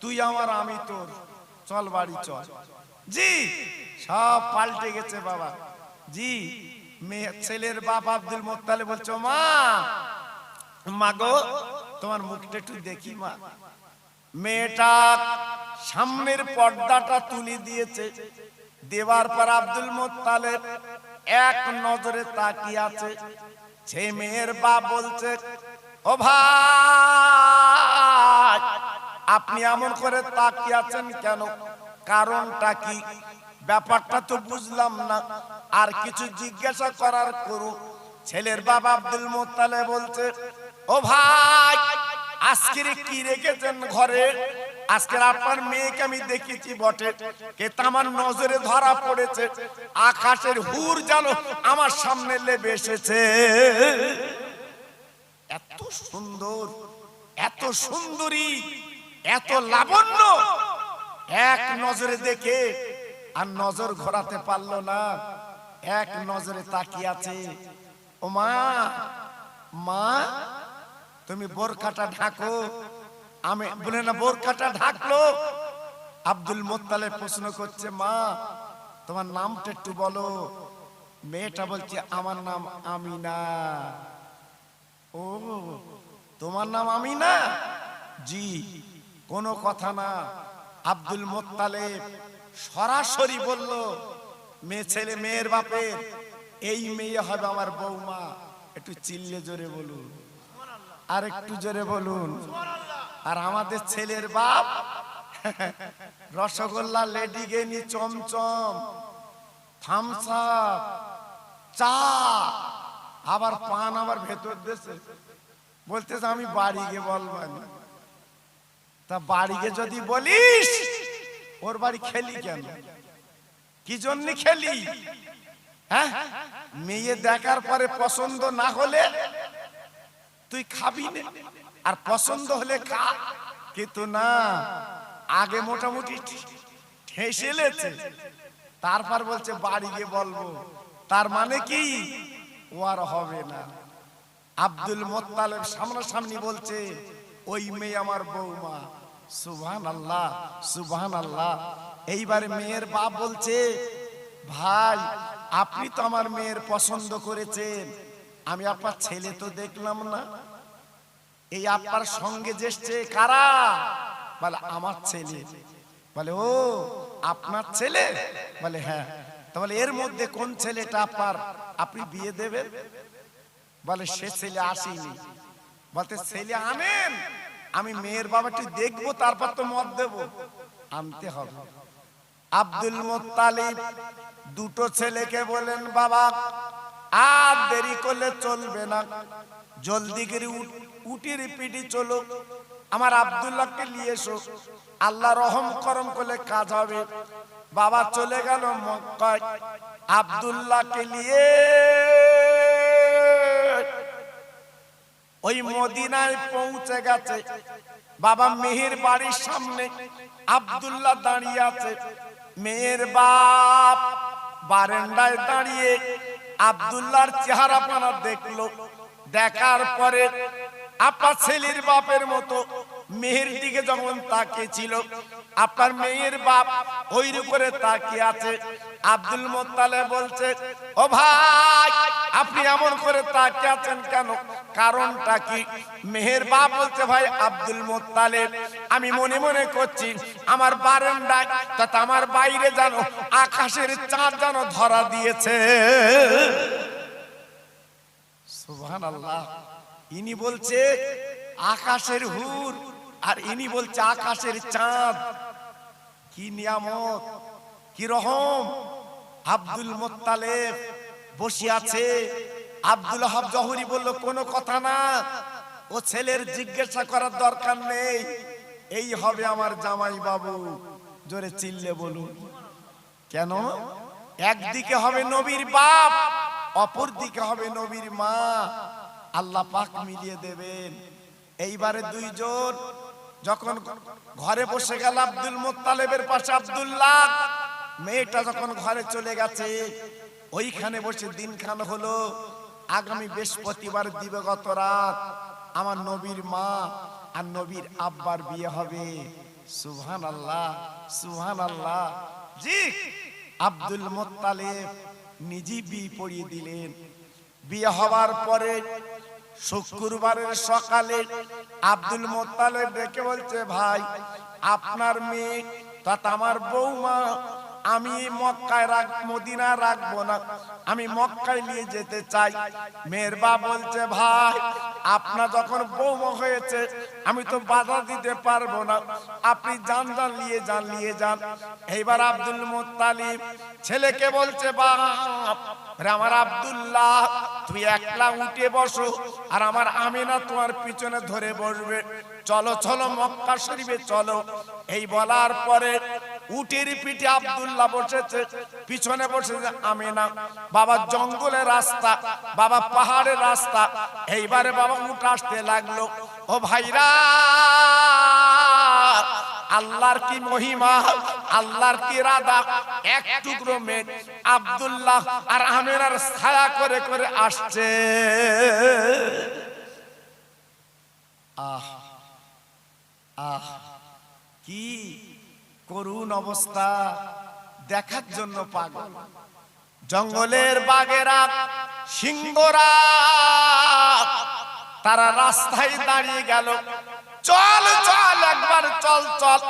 তুই আমার আমি তোর, চল বাড়ি চল জি। সব পাল্টে গেছে বাবা জি। মেয়ে ছেলের বাপ আব্দুল মোত্তালেব বলছো, মা, মা গো তোমার মুখটা একটু দেখি মা। মেয়েটা সামনের পর্দাটা তুলে দিয়েছে, দেওয়ার পর আব্দুল মোত্তালেব এক নজরে তাকিয়ে আছে। সেই মেয়ের বাপ বলছে, ও ভাই, আপনি এমন করে তাকিয়ে আছেন কেন, কারণটা কি? ব্যাপারটা তো বুঝলাম না, আর কিছু জিজ্ঞাসা করার করুন। ছেলের বাবা আব্দুল মোত্তালেব বলছে, ও ভাই, আজকের কি রেখেছেন ঘরে? আজকের আপনার মেয়েকে আমি দেখেছি বটে, কিন্তু আমার নজরে ধরা পড়েছে আকাশের হুর যেন আমার সামনে লেবে এসেছে। এত সুন্দর, এত সুন্দরী, এত লাবণ্য, এক নজরে দেখে আর নজর ঘোরাতে পারলো না, এক নজরে তাকিয়ে আছে। ও মা, মা তুমি বোরকাটা ঢাকো। আমি বলে না, বোরকাটা ঢাকলো। আব্দুল মোত্তালেব প্রশ্ন করছে, মা তোমার নামটা একটু বলো। মেয়েটা বলছে, আমার নাম আমিনা। ও, তোমার নাম আমিনা? জি। কোনো কথা না। আব্দুল মোত্তালেব সরাসরি বলল, মেয়ে ছেলে মেয়ের বাপের, এই মেয়ে হবে আমার বৌমা। একটু চিল্লে জোরে বলুন, আর একটু জোরে বলুন। আর আমাদের ছেলের বাপ রসগোল্লা, লেডিকেনি, চমচম, থামস আপ, চা, আবার পান আবার ভেতর দেশে বলতেছে আমি বাড়ি গিয়ে বলবো না। তা বাড়ি গিয়ে যদি বলিস, ওর বাড়ি খেলি কেন, কি জন্য খেলি? হ্যাঁ, মেয়ে দেখার পরে পছন্দ না হলে তুই খাবি না, আর পছন্দ হলে খা। কিন্তু না, আগে মোটামুটি ঠেসে লেছে, তারপর বলছে বাড়ি গিয়ে বলবো। তার মানে কি? ও আর হবে না। আব্দুল মোত্তালেব সামনাসামনি বলছে, ওই মেয়ে আমার বৌমা। সুবহানাল্লাহ, সুবহানাল্লাহ। এইবারে মেয়ের বাপ বলছে, ভাই আপনি তো আমার মেয়ের পছন্দ করেছেন, আমি আপনার ছেলে তো দেখলাম না। এই আপনার সঙ্গে যেসছে কারা? বলে আমার ছেলে। বলে ও আপনার ছেলে? বলে হ্যাঁ। তাহলে এর মধ্যে কোন ছেলেটা আপনার, আপনি বিয়ে দেবেন? বলে সে ছেলে আসেনি। বলতে ছেলে আনেন, আমি মেয়ের বাবাটি দেখবো, তারপর তো মত দেব। আনতে হবে। আব্দুল মোত্তালিব দুটো ছেলেকে বলেন, বাবা আর দেরি করলে চলবে না, জলদি করে উটির পিটি চলো, আমার আব্দুল্লাহকে নিয়ে এসো, আল্লাহ রহম করম করলে কাজ হবে। বাবা চলে গেল মক্কায়, আব্দুল্লাহকে নিয়ে ওই মদিনায় পৌঁছে গেছে। বাবা মেহের বাড়ির সামনে আব্দুল্লাহ দাঁড়িয়ে আছে। মেয়ের বাপ বারান্দায় দাঁড়িয়ে আব্দুল্লাহর চেহারা পানা দেখলো। দেখার পরে আপা ছেলের বাপের মতো মেয়ের দিকে যখন তাকিয়েছিল, আপনার মেয়ের বাপ ওই করে তাকিয়ে আছে। আব্দুল মুত্তালিব বলছে, ও ভাই আপনি এমন করে তাকিয়ে আছেন কেন, কারণটা কি? মেয়ের বাপ বলছে, ভাই আব্দুল মুত্তালিব, আমি মনে মনে করছি আমার বারান্দায় তথা আমার বাইরে যেন আকাশের চাঁদ যেন ধরা দিয়েছে। সুবহানাল্লাহ। ইনি বলছে আকাশের হুর, আর ইনি বলছে আকাশের চাঁদ। কি নিয়ামত, কি রহম! আব্দুল মুত্তালিব বসে আছে। আব্দুল ওহাব জহুরি বলল, কোনো কথা না, ও ছেলের জিজ্ঞাসা করার দরকার নেই, এই হবে আমার জামাই বাবু। জোরে চিল্লে বলুন। কেন? একদিকে হবে নবীর বাপ, অপর দিকে হবে নবীর মা। আল্লাহ পাক মিলিয়ে দেবেন। এইবারে দুইজন যখন ঘরে বসে গেল, আব্দুল মুত্তালিবের পাশে আব্দুল্লাহ, মেয়েটা যখন ঘরে চলে গেছে, ওইখানে বসে দিনখান হলো। আগামী বৃহস্পতিবার দিবাগত রাত আমার নবীর মা আর নবীর আব্বার বিয়ে হবে। সুবহানাল্লাহ, সুবহানাল্লাহ। জি, আব্দুল মুত্তালিব নিজে বিয়ে পড়িয়ে দিলেন। বিয়ে হওয়ার পরে শুক্রবারের সকালে আব্দুল মুত্তালিব ডেকে বলছে, ভাই আপনার মেয়ে তথা আমার বৌমা আমি মক্কায় মদিনা রাখবো না, আমি মক্কায় নিয়ে যেতে চাই। মেয়ের বাপ বলছে, ভাই আপনার যখন বৌমা হয়েছে আমি তো বাধা দিতে পারবো না, আপনি যান যান নিয়ে যান, নিয়ে যান। এইবার আব্দুল মুত্তালিব ছেলেকে বলছে, বাপ আমার আব্দুল্লাহ, তুই একলা উঠে বসো, আর আমার আমিনা তোমার পিছনে ধরে বসবে। চলো চলো মক্কা শরীফে চলো। এই বলার পরে উটের পিঠে আব্দুল্লাহ বসেছে, পিছনে বসেছে আমিনা। বাবা জঙ্গলের রাস্তা, বাবা পাহাড়ের রাস্তা। এইবারে বাবা উঠ আসতে লাগলো। ও ভাইরা, আল্লাহর কি মহিমা, আল্লাহর কি রাদা! এক টুকরো মেঘ আব্দুল্লাহ আর আমিনার ছায়া করে করে আসছে। আহ আহ, কি করুণ অবস্থা! দেখার জন্য পাগল। জঙ্গলের বাঘেরা, সিংহরা তারা রাস্তায় দাঁড়িয়ে গেল। চল চল, একবার চল চল,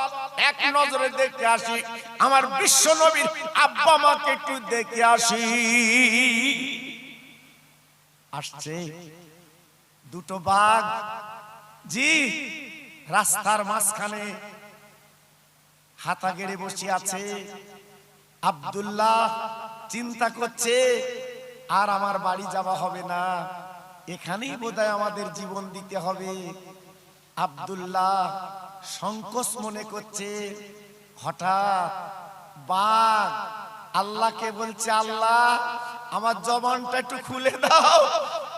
এক নজরে দেখে আসি, আমার বিশ্ব নবীর আব্বা মাকে একটু দেখে আসি। আসছে দুটো বাঘ। জি, রাস্তার মাঝখানে হাতা গেড়ে বসে আছে। আব্দুল্লাহ চিন্তা করছে, আর আমার বাড়ি যাওয়া হবে না, এখানেই বোধহয় আমাদের জীবন দিতে হবে। আব্দুল্লাহ সংকোচ মনে করছে। হঠাৎ বাঘ আল্লাহকে বলছে, আল্লাহ আমার জবানটা একটু খুলে দাও,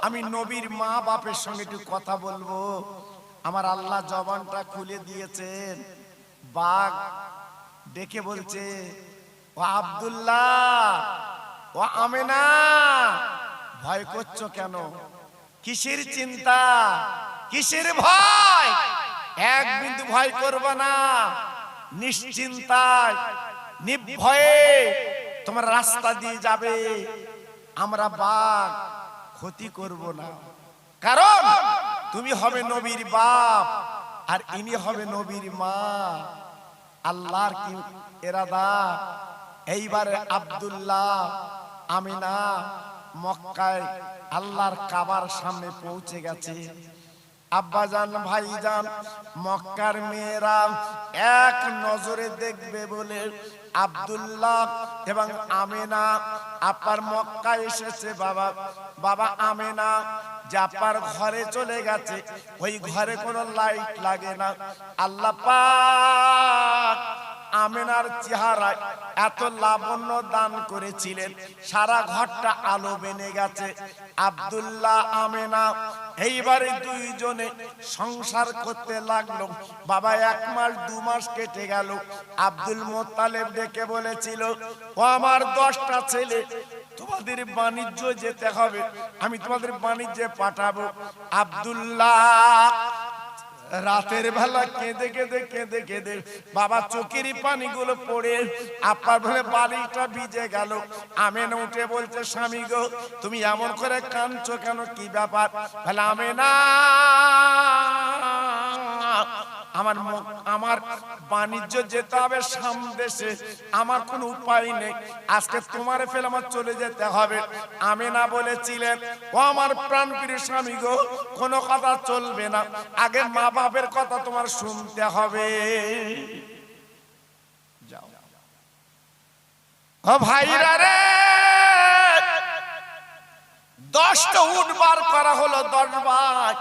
আমি নবীর মা বাপের সঙ্গে একটু কথা বলবো। আমার আল্লাহ জবানটা খুলে দিয়েছেন। বাঘ ডেকে বলছে, ও আব্দুল্লাহ, ও আমেনা, ভয় করছো কেন? কিসের চিন্তা, কিসের ভয়? এক বিন্দু ভয় করবে না, নিশ্চিন্তায় নির্ভয়ে তোমার রাস্তা দিয়ে যাবে। আমরা বাঘ ক্ষতি করব না, কারণ তুমি হবে নবীর বাপ আর ইনি হবে নবীর মা। আল্লাহর কি ইরাদা! এইবারে আব্দুল্লাহ আমিনা মক্কায় আল্লাহর কাবার সামনে পৌঁছে গেছে। আব্বাজান ভাইজান, মক্কার মেয়েরা এক নজরে দেখবে বলে আব্দুল্লাহ এবং আমিনা আপার মক্কায় এসেছে। বাবা আমিনা যে আপার ঘরে চলে গেছে, ওই ঘরে কোনো লাইট লাগে না। আল্লাহ পাক আমিনার চেহারায় এত লাবণ্য দান করেছিলেন, সারা ঘরটা আলো বেনে গেছে। আব্দুল্লাহ আমিনা এইবারে দুইজনে সংসার করতে লাগলো। বাবা 1 মাস 2 মাস কেটে গেল। আব্দুল মুত্তালিব ডেকে বলেছিল, ও আমার 10টা ছেলে, তোমাদের বাণিজ্য যেতে হবে, আমি তোমাদের বাণিজ্যে পাঠাবো। আব্দুল্লাহ রাতের বেলা কেঁদে কেঁদে কেঁদে কেঁদে বাবা চোখের পানিগুলো পড়ে আপার ঘরে বাড়িটা ভিজে গেল। আমেনা উঠে বলছে, স্বামী গো তুমি এমন করে কাঁদছো কেন, কি ব্যাপার? বলে, আমেনা আমার বাণিজ্য যেতে হবে সামদেশে, আমার কোনো উপায় নেই, আজকে তোমারে ফেলে আমার চলে যেতে হবে। আমেনা বলেছিলেন, ও আমার প্রাণপ্রিয় স্বামী গো, কোনো কথা চলবে না, আগে মা বাপের কথা তোমার শুনতে হবে। যাও ও ভাইরা রে, 10টা উট বার করা হলো, 10 বার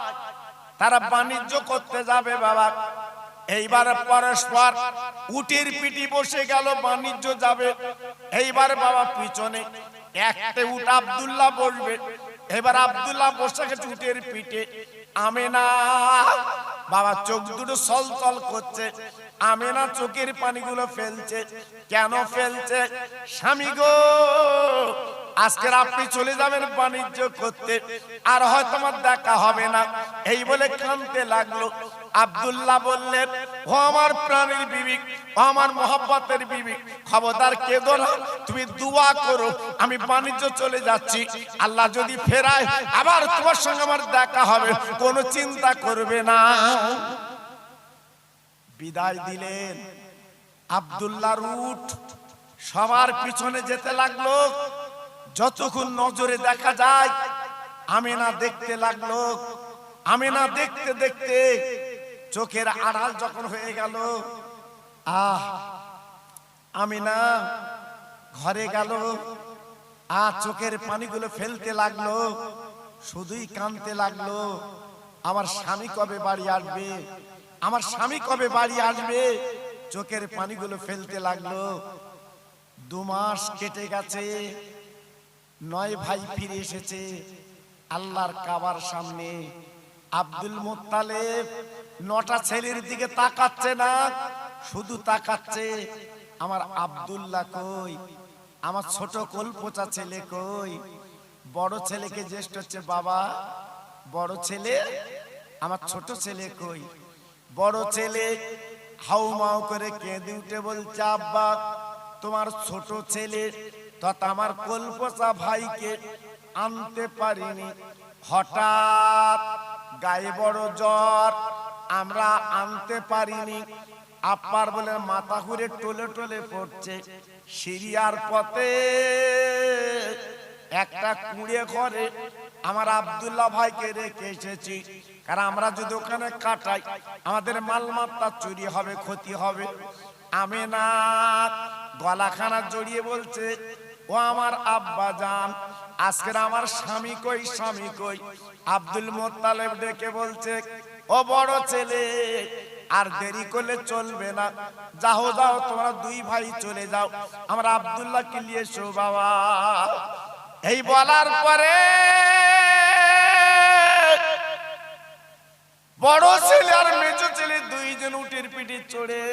তারা বাণিজ্য করতে যাবে বাবা। এইবার পরস্পর উটের পিঠে বসে গেল, বাণিজ্য যাবে। এইবার বাবা পিছনে একটা উট আব্দুল্লাহ বসবে। এবার আব্দুল্লাহ বসে গেছে উটের পিঠে। আমেনা বাবা চোখ দুটো সলসল করছে। আমেনা চোখের পানিগুলো ফেলছে। কেন ফেলছে? স্বামী গো আজকে আপনি চলে যাবেন বাণিজ্য করতে, আর হয়তো আমার দেখা হবে না, এই বলে কাঁদতে লাগলো। আব্দুল্লাহ বললেন, ও আমার প্রাণের বিবি, ও আমার মহব্বতের বিবি, খবরদার কেঁদো না, তুমি দোয়া করো, আমি বাণিজ্য চলে যাচ্ছি, আল্লাহ যদি ফেরায় আবার তোমার সঙ্গে আমার দেখা হবে, কোনো চিন্তা করবে না। বিদায় দিলেন। আব্দুল্লাহর উট সবার পিছনে যেতে লাগলো। যতক্ষণ নজরে দেখা যায় আমেনা দেখতে লাগলো। আমেনা দেখতে দেখতে চোখের আড়াল যখন হয়ে গেল, আমেনা ঘরে গেল, চোখের পানিগুলো ফেলতে লাগলো, শুধুই কাঁদতে লাগলো, আমার স্বামী কবে বাড়ি আসবে, আমার স্বামী কবে বাড়ি আসবে, চোখের পানিগুলো ফেলতে লাগলো। 2 মাস কেটে গেছে, 9 ভাই ফিরে এসেছে আল্লাহর কাবার সামনে। আব্দুল মুত্তালিব 9টা ছেলের দিকে তাকাচ্ছে না, শুধু তাকাচ্ছে আমার আব্দুল্লাহ কই, আমার ছোট কলপোচা ছেলে কই। বড় ছেলেকে জ্যেষ্ঠ হচ্ছে, বাবা বড় ছেলে, আমার ছোট ছেলে কই? বড় ছেলে হাউমাউ করে কেঁদে উঠে বলছে, আব্বা তোমার ছোট ছেলে তথা আমার কলপোচা ভাইকে আনতে পারিনি, হঠাৎ গায়ে বড় জ্বর, আমরা আনতে পারিনি। আব্বার বলে মাথা ঘুরে টলে টলে পড়ছে। সিরিয়ার পথে একটা কুঁড়ে ঘরে আমার আব্দুল্লাহ ভাইকে রেখে এসেছি, কারণ আমরা যদি ওখানে কাটাই আমাদের মালমাত্তা চুরি হবে, ক্ষতি হবে। আমেনা গলাখানা জড়িয়ে বলছে, ও আমার আব্বা জান, আজকের আমার স্বামী কই, স্বামী কই? আব্দুল মুত্তালিব ডেকে বলছে, ও বড় ছেলে, আর দেরি করলে চলবে না, যাও যাও তোমরা 2 ভাই চলে যাও, আমরা আব্দুল্লাহকে নিয়ে এসো বাবা। এই বলার পরে বড় ছেলে আর মেজো ছেলে 2 জন উটের পিঠে চড়ে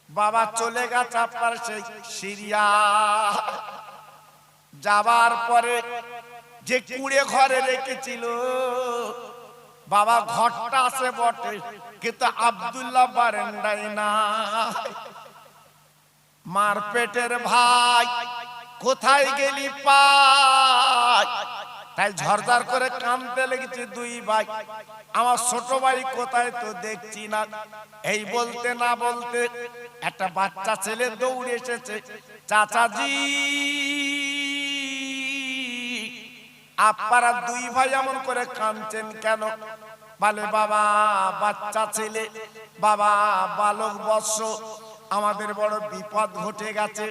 বাবা চলে গেছে আপনার সেই সিরিয়া। যাবার পরে যে কুঁড়ে ঘরে রেখেছিল বাবা, ঘরটা আছে বটে, কিন্তু আব্দুল্লাহ বারান্দায় না। মার পেটের ভাই কোথায় গেলি পাই, তাই ঝরঝর করে কাঁদতে লেগেছে 2 ভাই, আমার ছোট ভাই কোথায় তো দেখছি না। এই বলতে না বলতে একটা বাচ্চা ছেলে দৌড়ে এসেছে, চাচাজি আপনারা 2 ভাই এমন করে কাঁদছেন কেন? বলে, বাবা বাচ্চা ছেলে, বাবা বালক বৎস, আমাদের বড় বিপদ ঘটে গেছে।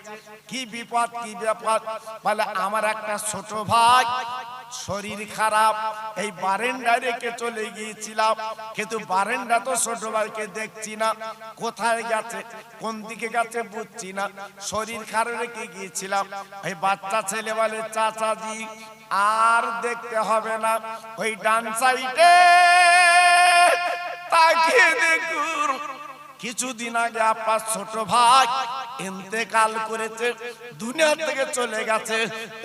কি বিপদ, কি বিপদ? বলে, আমার একটা ছোট ভাই শরীর খারাপ, এই বারান্দায় রেখে চলে গিয়েছিলাম, কিন্তু বারান্দা তো ছোট ভাইকে দেখছি না, কোথায় গেছে, কোন দিকে গেছে বুঝছি না, শরীর খারাপ রেখে গিয়েছিলাম। এই বাচ্চা ছেলে বলে, চাচাজি আর দেখতে হবে না, ওই ডান সাইডে তাকিয়ে দেখুন, কিছুদিন আগে আপনার ছোট ভাই ইন্তেকাল করেছে, দুনিয়া থেকে চলে গেছে,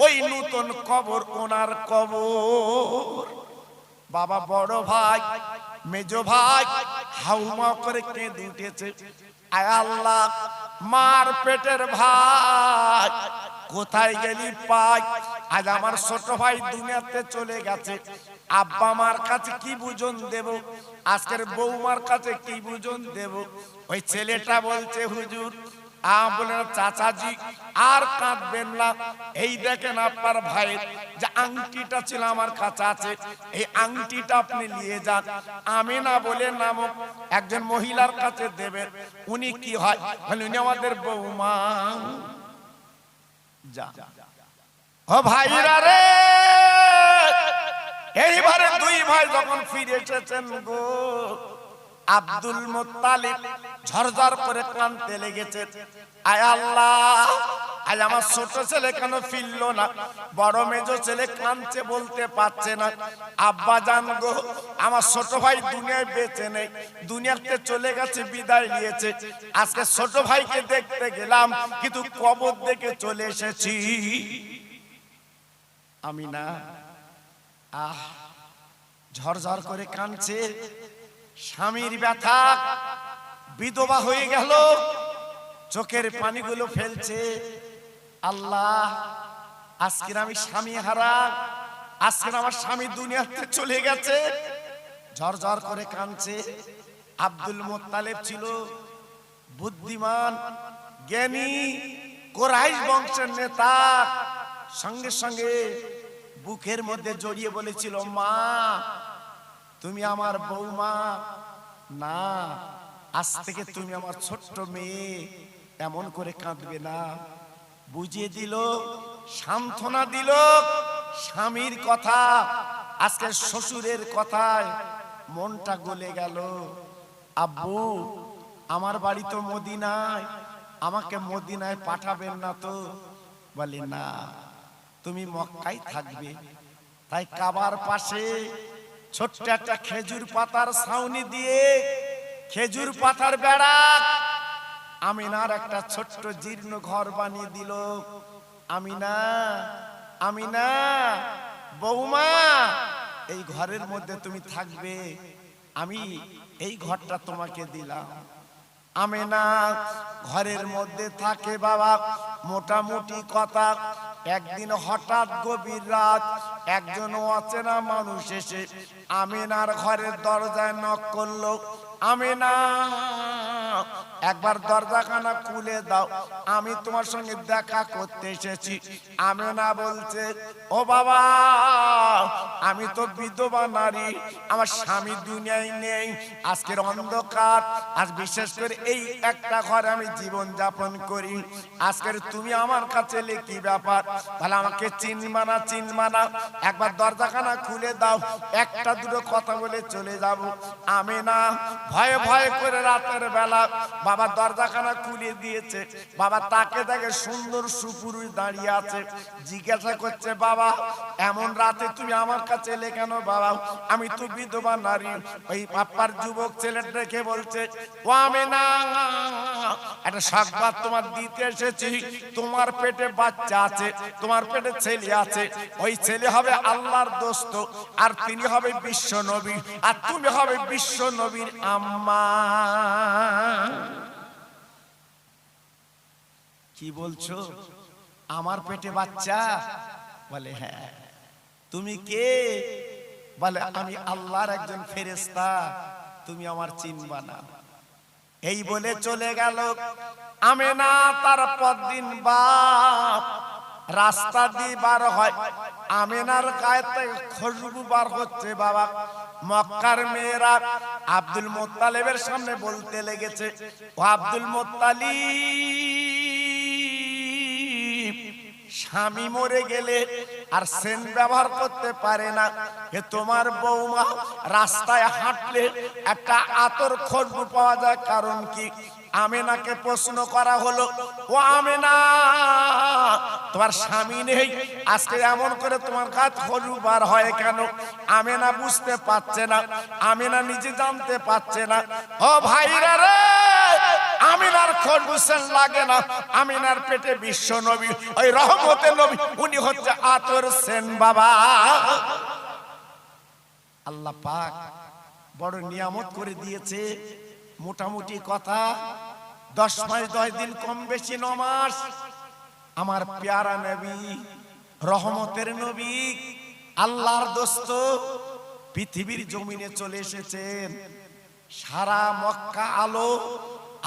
ওই নতুন কবর ওনার কবর। বাবা বড় ভাই মেজো ভাই হাউমা করে কেঁদে উঠেছে। আয় আল্লাহ, মার পেটের ভাই কোথায় গেলি পাই? আজ আমার ছোট ভাই দুনিয়াতে চলে গেছে, আব্বা মার কাছে কি বুঝন দেব, আজকের বৌমার কাছে কি বুঝন দেব? ওই ছেলেটা বলছে হুজুর, বলেন চাচাজি আর কাঁদবেন না, এই দেখেন আপনার ভাইয়ের যে আংটিটা ছিল আমার কাছে আছে, এই আংটিটা আপনি নিয়ে যান। আমিনা বলে নামক একজন মহিলার কাছে দেবেন। উনি কি হয়? উনি আমাদের বৌমা। যা ও ভাইরা রে, এইবারে দুই ভাই যখন ফিরে এসেছেন গো, আব্দুল মুত্তালিব ঝরঝর করে কাঁদতে লেগেছে। আয় আল্লাহ, আজ আমার ছোট ছেলে কেন ফিরলো না? বড় মেজো ছেলে কাঁদছে, বলতে পারছে না। আব্বা জান গো, আমার ছোট ভাই দুনিয়ায় বেঁচে নেই, দুনিয়াতে চলে গেছে, বিদায় নিয়েছে। আজকে ছোট ভাইকে দেখতে গেলাম, কিন্তু কবর দেখে চলে এসেছি। আমি না ঝরঝর করে কাঁদছে। স্বামীর ব্যথা, বিধবা হয়ে গেল, চোখের পানিগুলো ফেলছে। আল্লাহ, আজকে আমি স্বামী হারা, আজকে আমার স্বামী দুনিয়াতে চলে গেছে। ঝরঝর করে কাঁদছে। আব্দুল মুত্তালিব ছিল বুদ্ধিমান, জ্ঞানী, কুরাইশ বংশের নেতা। সঙ্গে সঙ্গে বুকের মধ্যে জড়িয়ে বলেছিল, মা তুমি আমার বৌমা না, আজ থেকে তুমি আমার ছোট্ট মেয়ে, এমন করে কাঁদবে না। বুঝিয়ে দিল, সান্ত্বনা দিল। স্বামীর কথা, আজকে শ্বশুরের কথায় মনটা গলে গেল। আব্বু, আমার বাড়ি তো মদিনায়, আমাকে মদিনায় পাঠাবেন না তো? বলে না, তুমি মক্কায় থাকবে। তাই কাবার পাশে ছোট্ট একটা খেজুর পাতার ছাউনি দিয়ে, খেজুর পাতার বেড়া, আমিনার একটা ছোট্ট জীর্ণ ঘর বানিয়ে দিল। আমিনা, আমিনা বৌমা, এই ঘরের মধ্যে তুমি থাকবে, আমি এই ঘরটা তোমাকে দিলাম। আমিনা ঘরের মধ্যে থাকে বাবা। মোটামুটি কথা, একদিন হঠাৎ গভীর রাত একজন অচেনা মানুষ এসে আমিনার ঘরের দরজায় নক করলো। আমিনা, একবার দরজাখানা খুলে দাও, আমি তোমার সঙ্গে দেখা করতে এসেছি। আমিনা বলছে, ও বাবা, আমি তো বিধবা নারী, আমার স্বামী দুনিয়ায় নেই, আজকের অন্ধকার, আজ বিশেষ করে এই একটা ঘরে আমি জীবন যাপন করি, আজকের তুমি আমার কাছে এলে কি ব্যাপার? তাহলে আমাকে চিনবা না, চিনবা না? একবার দরজাখানা খুলে দাও, একটা দুটো কথা বলে চলে যাব। আমিনা ভয়ে ভয়ে করে রাতের বেলা বাবা দরজাখানা খুলে দিয়েছে। বাবা তাকে দেখে সুন্দর সুপুরুষ দাঁড়িয়ে আছে। জিজ্ঞাসা করছে, বাবা এমন রাতে তুমি আমার কাছে এলে কেন? বাবা আমি তো বিধবা নারী। ওই বাপ্পার যুবক ছেলেটা রেখে বলছে, ও আমিনা, একটা সংবাদ তোমার দিতে এসেছি। তোমার পেটে বাচ্চা আছে, তোমার পেটে ছেলে আছে। ওই ছেলে হবে আল্লাহর দোস্ত, আর তিনি হবে বিশ্ব নবী, আর তুমি হবে বিশ্ব নবীর আম্মা। কি বলছো? আমার পেটে বাচ্চা? বলে হ্যাঁ। তুমি কে? বলে আমি আল্লাহর একজন ফেরেশতা, তুমি আমার চিনবা না। এই বলে চলে গেল। আমিনা তার পরদিন বাপ রাস্তা দিয়ে বার হয়। আমিনার গায়েতে খুশবু বার হচ্ছে। বাবা মক্কার মেয়েরা আব্দুল মুত্তালিবের সামনে বলতে লেগেছে, ও আব্দুল মুত্তালিব, স্বামী মরে গেলে আর সেন ব্যবহার করতে পারে না, এ তোমার বৌমা রাস্তায় হাঁটলে একটা আতর খুশবু পাওয়া যায়, কারণ কি? আমিনাকে প্রশ্ন করা হলো, ও আমিনা, তোমার স্বামী নেই, আজকে এমন করে তোমার কাজ খুশবু বার হয় কেন? আমিনা বুঝতে পারছে না, আমিনা নিজে জানতে পারছে না। ও ভাইরা রে, আমিনার খুশবু সেন লাগে না, আমিনার পেটে বিশ্ব নবী, ওই রহমতের নবী, উনি হচ্ছে আতর সেন। বাবা আল্লাহ পাক বড় নিয়ামত করে দিয়েছে। মোটামুটি কথা 10 মাস 10 দিন কম বেশি 9 মাস আমার প্যারা নবী, রহমতের নবী, আল্লাহর দোস্ত পৃথিবীর জমিনে চলে এসেছেন। সারা মক্কা আলো,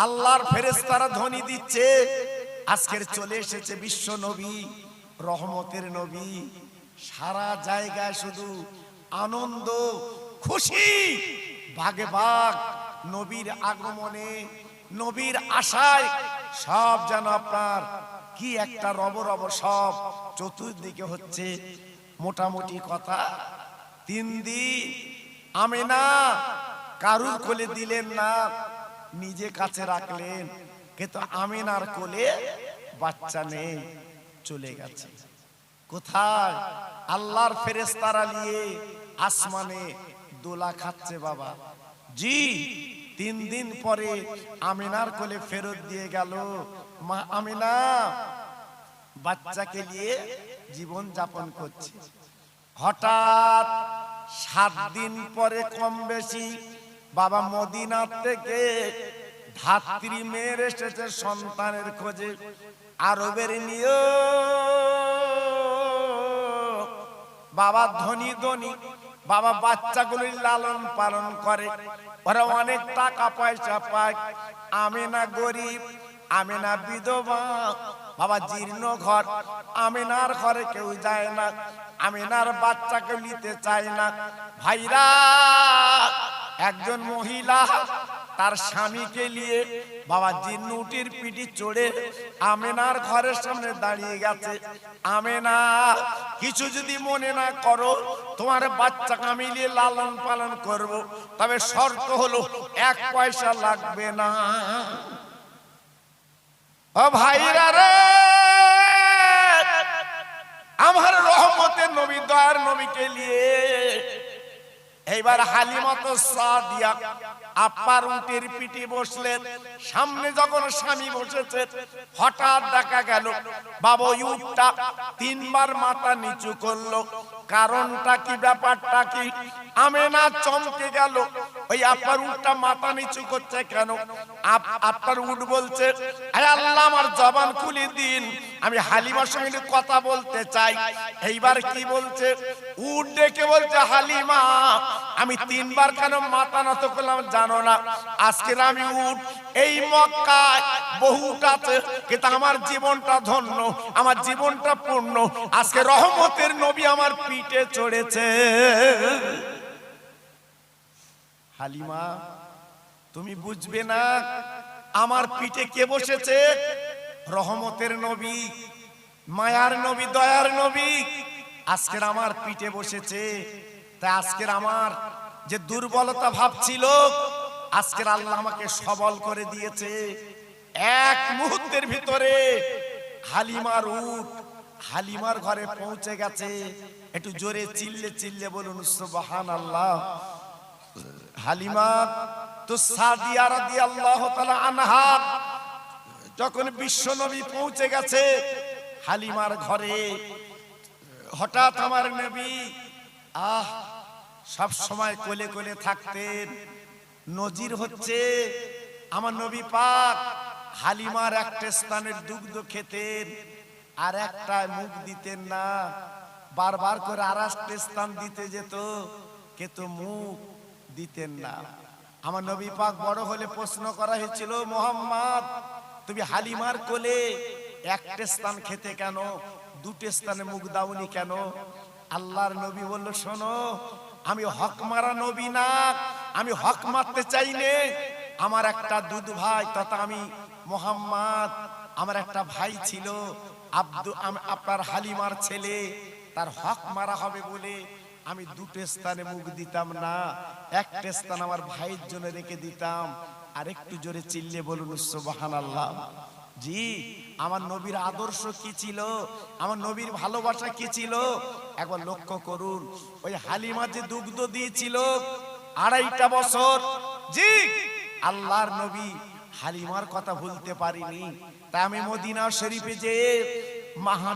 আল্লাহর ফেরেশতারা ধ্বনি দিচ্ছে আজকের চলে এসেছে বিশ্ব নবী, রহমতের নবী। সারা জায়গায় শুধু আনন্দ, খুশি, ভাগে ভাগ, নবীর আগমনে, নবীর আশায় সব যেন আপনার কি একটা রব রব সব চতুর্দিকে হচ্ছে। মোটামুটি কথা 3 দিন আমেনা কারুর কোলে দিলেন না, নিজে কাছে রাখলেন, কিন্তু আমেনার কোলে বাচ্চা নেই, চলে গেছে কোথায়? আল্লাহর ফেরেশতারা নিয়ে আসমানে দোলা খাচ্ছে বাবা জি। 3 দিন পরে আমিনার কোলে ফেরত দিয়ে গেল। মা আমিনা বাচ্চাকে নিয়ে জীবন যাপন করছে। হঠাৎ 7 দিন পরে কম বেশি বাবা মদিনা থেকে ধাত্রী মেয়ের এসেছে সন্তানের খোঁজে। আরবের নিয়ম, বাবা ধনী ধনী, বাবা বাচ্চাগুলির লালন পালন করে, ওরা অনেক টাকা পয়সা পায়। আমেনা গরিব, আমেনা বিধবা, বাবা জীর্ণ ঘর, আমেনার ঘরে কেউ যায় না, আমেনার বাচ্চাকে নিতে চায় না। ভাইরা, একজন মহিলা তার স্বামীকে নিয়ে বাবা জিন্নুটির পিঠে চড়ে আমেনার ঘরের সামনে দাঁড়িয়ে গেছে। আমেনা, কিছু যদি মনে না করো, তোমার বাচ্চাকে আমি নিয়ে লালন পালন করব, তবে শর্ত হলো 1 পয়সা লাগবে না। ও ভাইরা রে, আমার রহমতের নবী, দয়ার নবীকে নিয়ে এইবার হালিমাতো সাদিয়া আপার উটের পিঠে বসলেন। সামনে যখন স্বামী বসেছে, হঠাৎ দেখা গেল বাবা উটটা 3 বার মাথা নিচু করলো। কারণটা কি, ব্যাপারটা কি? আমেনা চমকে গেল, ওই আপার উটটা মাথা নিচু করছে কেন? আপনার উট বলছে, হে আল্লাহ, আমার জবান খুলে দিন, আমি হালিমার সঙ্গে কথা বলতে চাই। এইবার কি বলছে? উট ডেকে বলছে, হালিমা, আমি 3 বার কেন মাথা নত করলাম জানো না? আজকে আমি উট, এই মক্কায় বহুত আছে, কিন্তু আমার জীবনটা ধন্য, আমার জীবনটা পূর্ণ। আজকে রহমতের নবী আমার পিঠে চড়েছে। হালিমা, তুমি বুঝবে না, আমার পিঠে কে বসেছে? রহমতের নবী, মায়ার নবী, দয়ার নবী আজকের আমার পিঠে বসেছে। তাই আজকের আমার যে দুর্বলতা ভাব ছিল, আজকের আল্লাহ আমাকে সবল করে দিয়েছে। 1 মুহূর্তের ভিতরে হালিমার উট হালিমার ঘরে পৌঁছে গেছে। একটু জোরে চিল্লে চিল্লে বলুন সুবহানাল্লাহ। হালিমা তো সাদিয়া রাদিয়াল্লাহু তাআলা আনহা যখন বিশ্বনবী পৌঁছে গেছে হালিমার ঘরে, হঠাৎ আমার নবী সব সময় কোলে কোলে থাকতেন। নজির হচ্ছে, আমার নবী পাক হালিমার একটা স্থানের দুগ্ধ খেতেন, আর একটা মুখ দিতেন না, বারবার করে আর একটা স্থান দিতে যেত, কিন্তু মুখ দিতেন না। আমার নবী পাক বড় হলে প্রশ্ন করা হয়েছিল, মোহাম্মদ, তুমি হালিমার কোলে একটা স্থান খেতে কেন, 2টে স্থানে মুখ দাওনি কেন? আল্লাহর নবী বলল, শোনো, আমি হক মারা নবী না, আমি হক মারতে চাই নে। আমার একটা দুধ ভাই, তথা আমি মোহাম্মদ, আমার একটা ভাই ছিল আপনার হালিমার ছেলে, তার হক মারা হবে বলে আমি 2টে স্থানে মুখ দিতাম না, একটা স্থান আমার ভাইয়ের জন্য রেখে দিতাম। আর একটু জোরে চিল্লে বলুন সুবহানাল্লাহ। জি, আমার নবীর আদর্শ কি ছিল, আমার নবীর ভালোবাসা কি ছিল, একবার লক্ষ্য করুন। ওই হালিমা যে দুগ্ধ দিয়েছিল 2.5টা বছর, জি, আল্লাহর নবী হালিমার কথা ভুলতে পারিনি। তাই আমি মদিনা শরীফে যে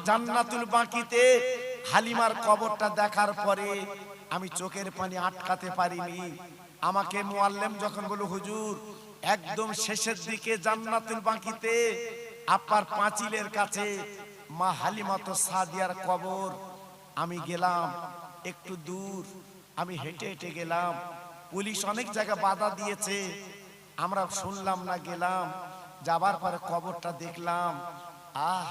জান্নাতুল বাকিতে হালিমার কবরটা দেখার পরে আমি চোখের পানি আটকাতে পারিনি। আমাকে মুআল্লিম যখন বলল হুজুর একদম শেষের দিকে জান্নাতুল বাকিতে আপনার পাঁচিলের কাছে মা হালিমাতুস সাদিয়ার কবর, আমি গেলাম একটু দূর, আমি হেঁটে হেঁটে গেলাম। পুলিশ অনেক জায়গা বাধা দিয়েছে, আমরা শুনলাম না, গেলাম। যাবার পরে কবরটা দেখলাম, আহ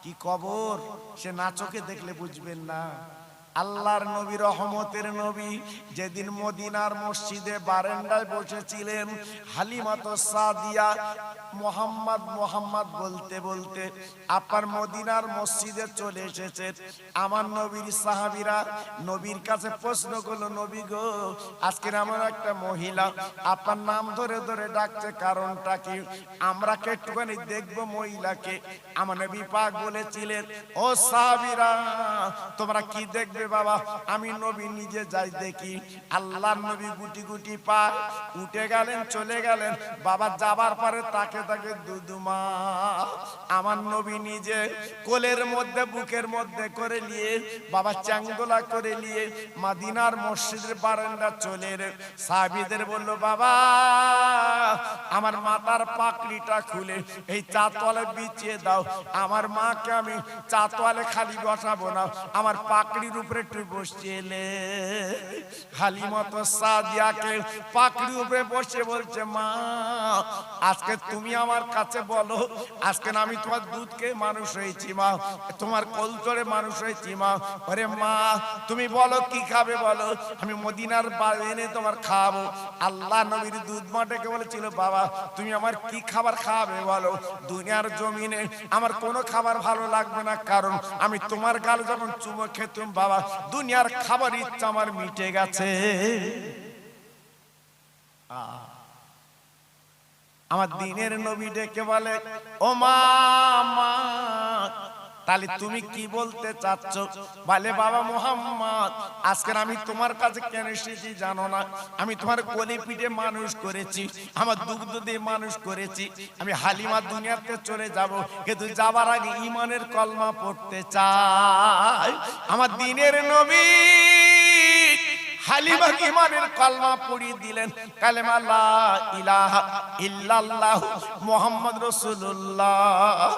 কি কবর, সে না চোখে দেখলে বুঝবেন না। আল্লাহর নবী, রহমতের নবী, যেদিন মদিনার মসজিদে বারান্দায় বসেছিলেন, হালিমাতুস সাদিয়া মোহাম্মদ মোহাম্মদ বলতে বলতে আপনার মদিনার মসজিদে চলে এসেছেন। আমার নবীর সাহাবীরা নবীর কাছে প্রশ্ন করলো, নবী গো, আজকের আমার একটা মহিলা আপনার নাম ধরে ধরে ডাকছে, কারণটা কি? আমরা কে একটুখানি দেখবো মহিলাকে। আমার নবী পাক বলেছিলেন, ও সাহাবীরা তোমরা কি দেখবে বাবা? আমি নবী নিজে যাই দেখি। আল্লাহর নবী গুটি গুটি পায় উঠে গেলেন, চলে গেলেন। বাবা যাবার পরে তাকে তাকে দুদুমা আমার নবী নিজে কোলের মধ্যে বুকের মধ্যে করে নিয়ে বাবা চাঙ্গোলা করে নিয়ে মদিনার মসজিদের বারান্দা চলে রে সাহাবীদের বলল, বাবা আমার মাথার পাকড়িটা খুলে এই চাতওয়ালে বিছিয়ে দাও। আমার মাকে আমি চাতওয়ালে খালি বসাবো না, আমার পাকড়ির উপরে একটু বসিয়েলে। হালিমাতুস সাদিয়াকে পাকড়ির উপরে বসে বলছে, মা আজকে তুমি আমার কাছে বলো, আজকে আমি তোমার দুধকে মানুষ হয়েছি মা, তোমার কোল ধরে মানুষ হয়েছি মা। ওরে মা তুমি বলো কি খাবে বলো, আমি মদিনার বাড়ি এনে তোমার খাওয়াবো। আল্লাহ নবীর দুধ মাটাকে বলেছিল, বাবা তুমি আমার কি খাবার খাওয়াবে বলো? দুনিয়ার জমিনে আমার কোনো খাবার ভালো লাগবে না, কারণ আমি তোমার গাল যখন চুমো খেতুম বাবা, দুনিয়ার খাবার ইচ্ছা আমার মিটে গেছে। আমার দিনের নবী ডেকে বলে, ও মা, তাহলে তুমি কি বলতে চাচ্ছ? বলে, বাবা মুহাম্মদ আজকে আমি তোমার কাছে কেন এসেছি জানো না? আমি তোমার কোলে পিঠে মানুষ করেছি, আমার দুগ্ধ দিয়ে মানুষ করেছি। আমি হালিমা দুনিয়াতে চলে যাব, কিন্তু যাবার আগে ঈমানের কলমা পড়তে চাই। আমার দিনের নবী হালিমা ঈমানের কলমা পড়িয়ে দিলেন, কালেমা লা ইলাহা ইল্লাল্লাহ মুহাম্মদ রাসূলুল্লাহ।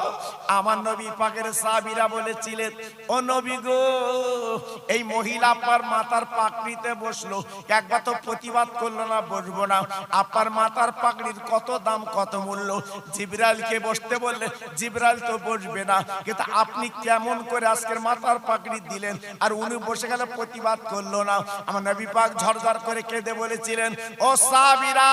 আমার নবী পাকের সাহাবীরা বলেছিলেন, ও নবী গো, এই মহিলা আপনার মাথার পাকড়িতে বসলো, একবার তো প্রতিবাদ করলো না বসবো না। আপনার মাথার পাকড়ির কত দাম, কত মূল্য। জিবরাইলকে বসতে বললে জিবরাইল তো বসবে না, কিন্তু আপনি কেমন করে আজকের মাথার পাকড়ি দিলেন, আর উনি বসে গেলে প্রতিবাদ করলো না। আমার নবী পাক ঝরঝর করে কেঁদে বলেছিলেন, ও সাহাবীরা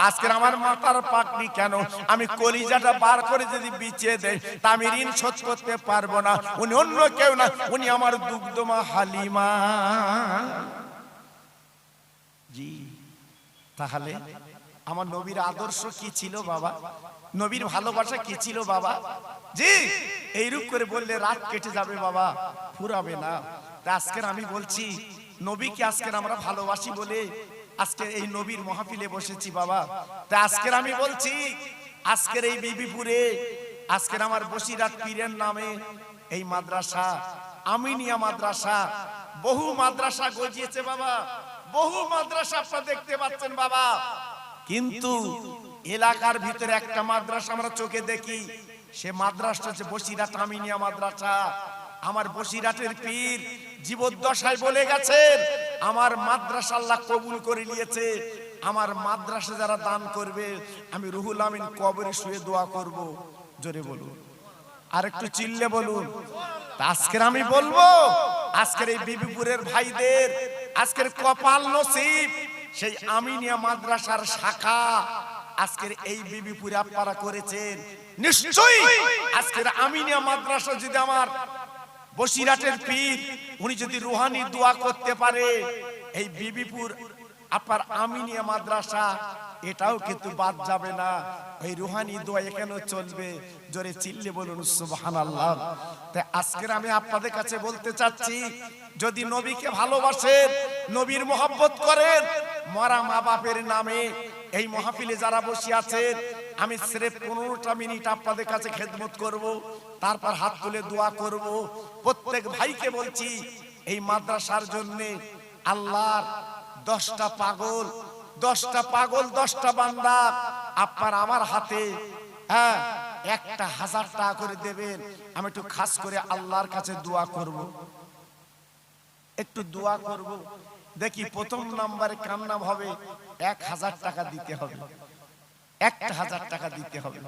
আজকের আমার মাথার পাকড়ি কেন? আমি কলিজাটা বার করে যদি বিছিয়ে দেই তা আমি ঋণ শোধ করতে পারবো না। উনি অন্য কেউ না, উনি আমার দুগ্ধমা হালিমা। জি, তাহলে আমার নবীর আদর্শ কি ছিল বাবা? নবীর ভালোবাসা কি ছিল বাবা? জি, এইরূপ করে বললে রাত কেটে যাবে বাবা, ফুরাবে না। আজকের আমি বলছি, নবীকে আজকের আমরা ভালোবাসি বলে আজকে এই নবীর মাহফিলে বসেছি বাবা। তা আজকের আমি বলছি, আজকের এই বিবিপুরে, আজকের আমার বসিরাত পীরের নামে এই মাদ্রাসা, আমিনিয়া মাদ্রাসা, বহু মাদ্রাসা গজিয়েছে বাবা, বহু মাদ্রাসা আপনারা দেখতে পাচ্ছেন বাবা। কিন্তু এলাকার ভিতরে একটা মাদ্রাসা আমরা চোখে দেখি, সে মাদ্রাসা হচ্ছে বসিরাত আমিনিয়া মাদ্রাসা। আমার বসিরাটের পীর জীবদ্দশায় বলে গেছেন, আমার মাদ্রাসা আল্লাহ কবুল করে নিয়েছে। আমার মাদ্রাসা যারা দান করবে, আমি রুহুল আমিন কবরে শুয়ে দোয়া করব। জোরে বলুন, আর একটু চিল্লে বলুন। আজকের আমি বলবো, আজকের এই বিবিপুরের ভাইদের আজকের কপাল নসিব, সেই আমিনিয়া মাদ্রাসার শাখা আজকের এই বিবিপুরে আপনারা করেছেন। নিশ্চয়ই আজকের আমিনিয়া মাদ্রাসা যদি আমার বসিরাটের পীর উনি যদি রুহানি দোয়া করতে পারে, এই বিবিপুর আপনার আমিনিয়া মাদ্রাসা এটাও কিন্তু বাদ যাবে না। এই রুহানি দোয়া এখানেও চলবে। জোরে চিল্লে বলুন সুবহানাল্লাহ। তাই আজকের আমি আপনাদের কাছে বলতে চাচ্ছি, যদি নবীকে ভালোবাসেন, নবীর মহব্বত করেন, মরা মা বাপের নামে এই মাহফিলে যারা বসে আছেন, আমি সির্ফ 15টা মিনিট আপনাদের কাছে খেদমত করব, তারপর হাত তুলে দোয়া করব। প্রত্যেক ভাইকে বলছি, এই মাদ্রাসার জন্য আল্লাহর 10টা পাগল 10টা বান্দা আপনার আমার হাতে হ্যাঁ 1000 টাকা করে দেবেন। আমি একটু খাস করে আল্লাহর কাছে দোয়া করব, একটু দোয়া করব। দেখি প্রথম নম্বরে কার নাম হবে? 1000 টাকা দিতে হবে, 1000 টাকা দিতে হবে।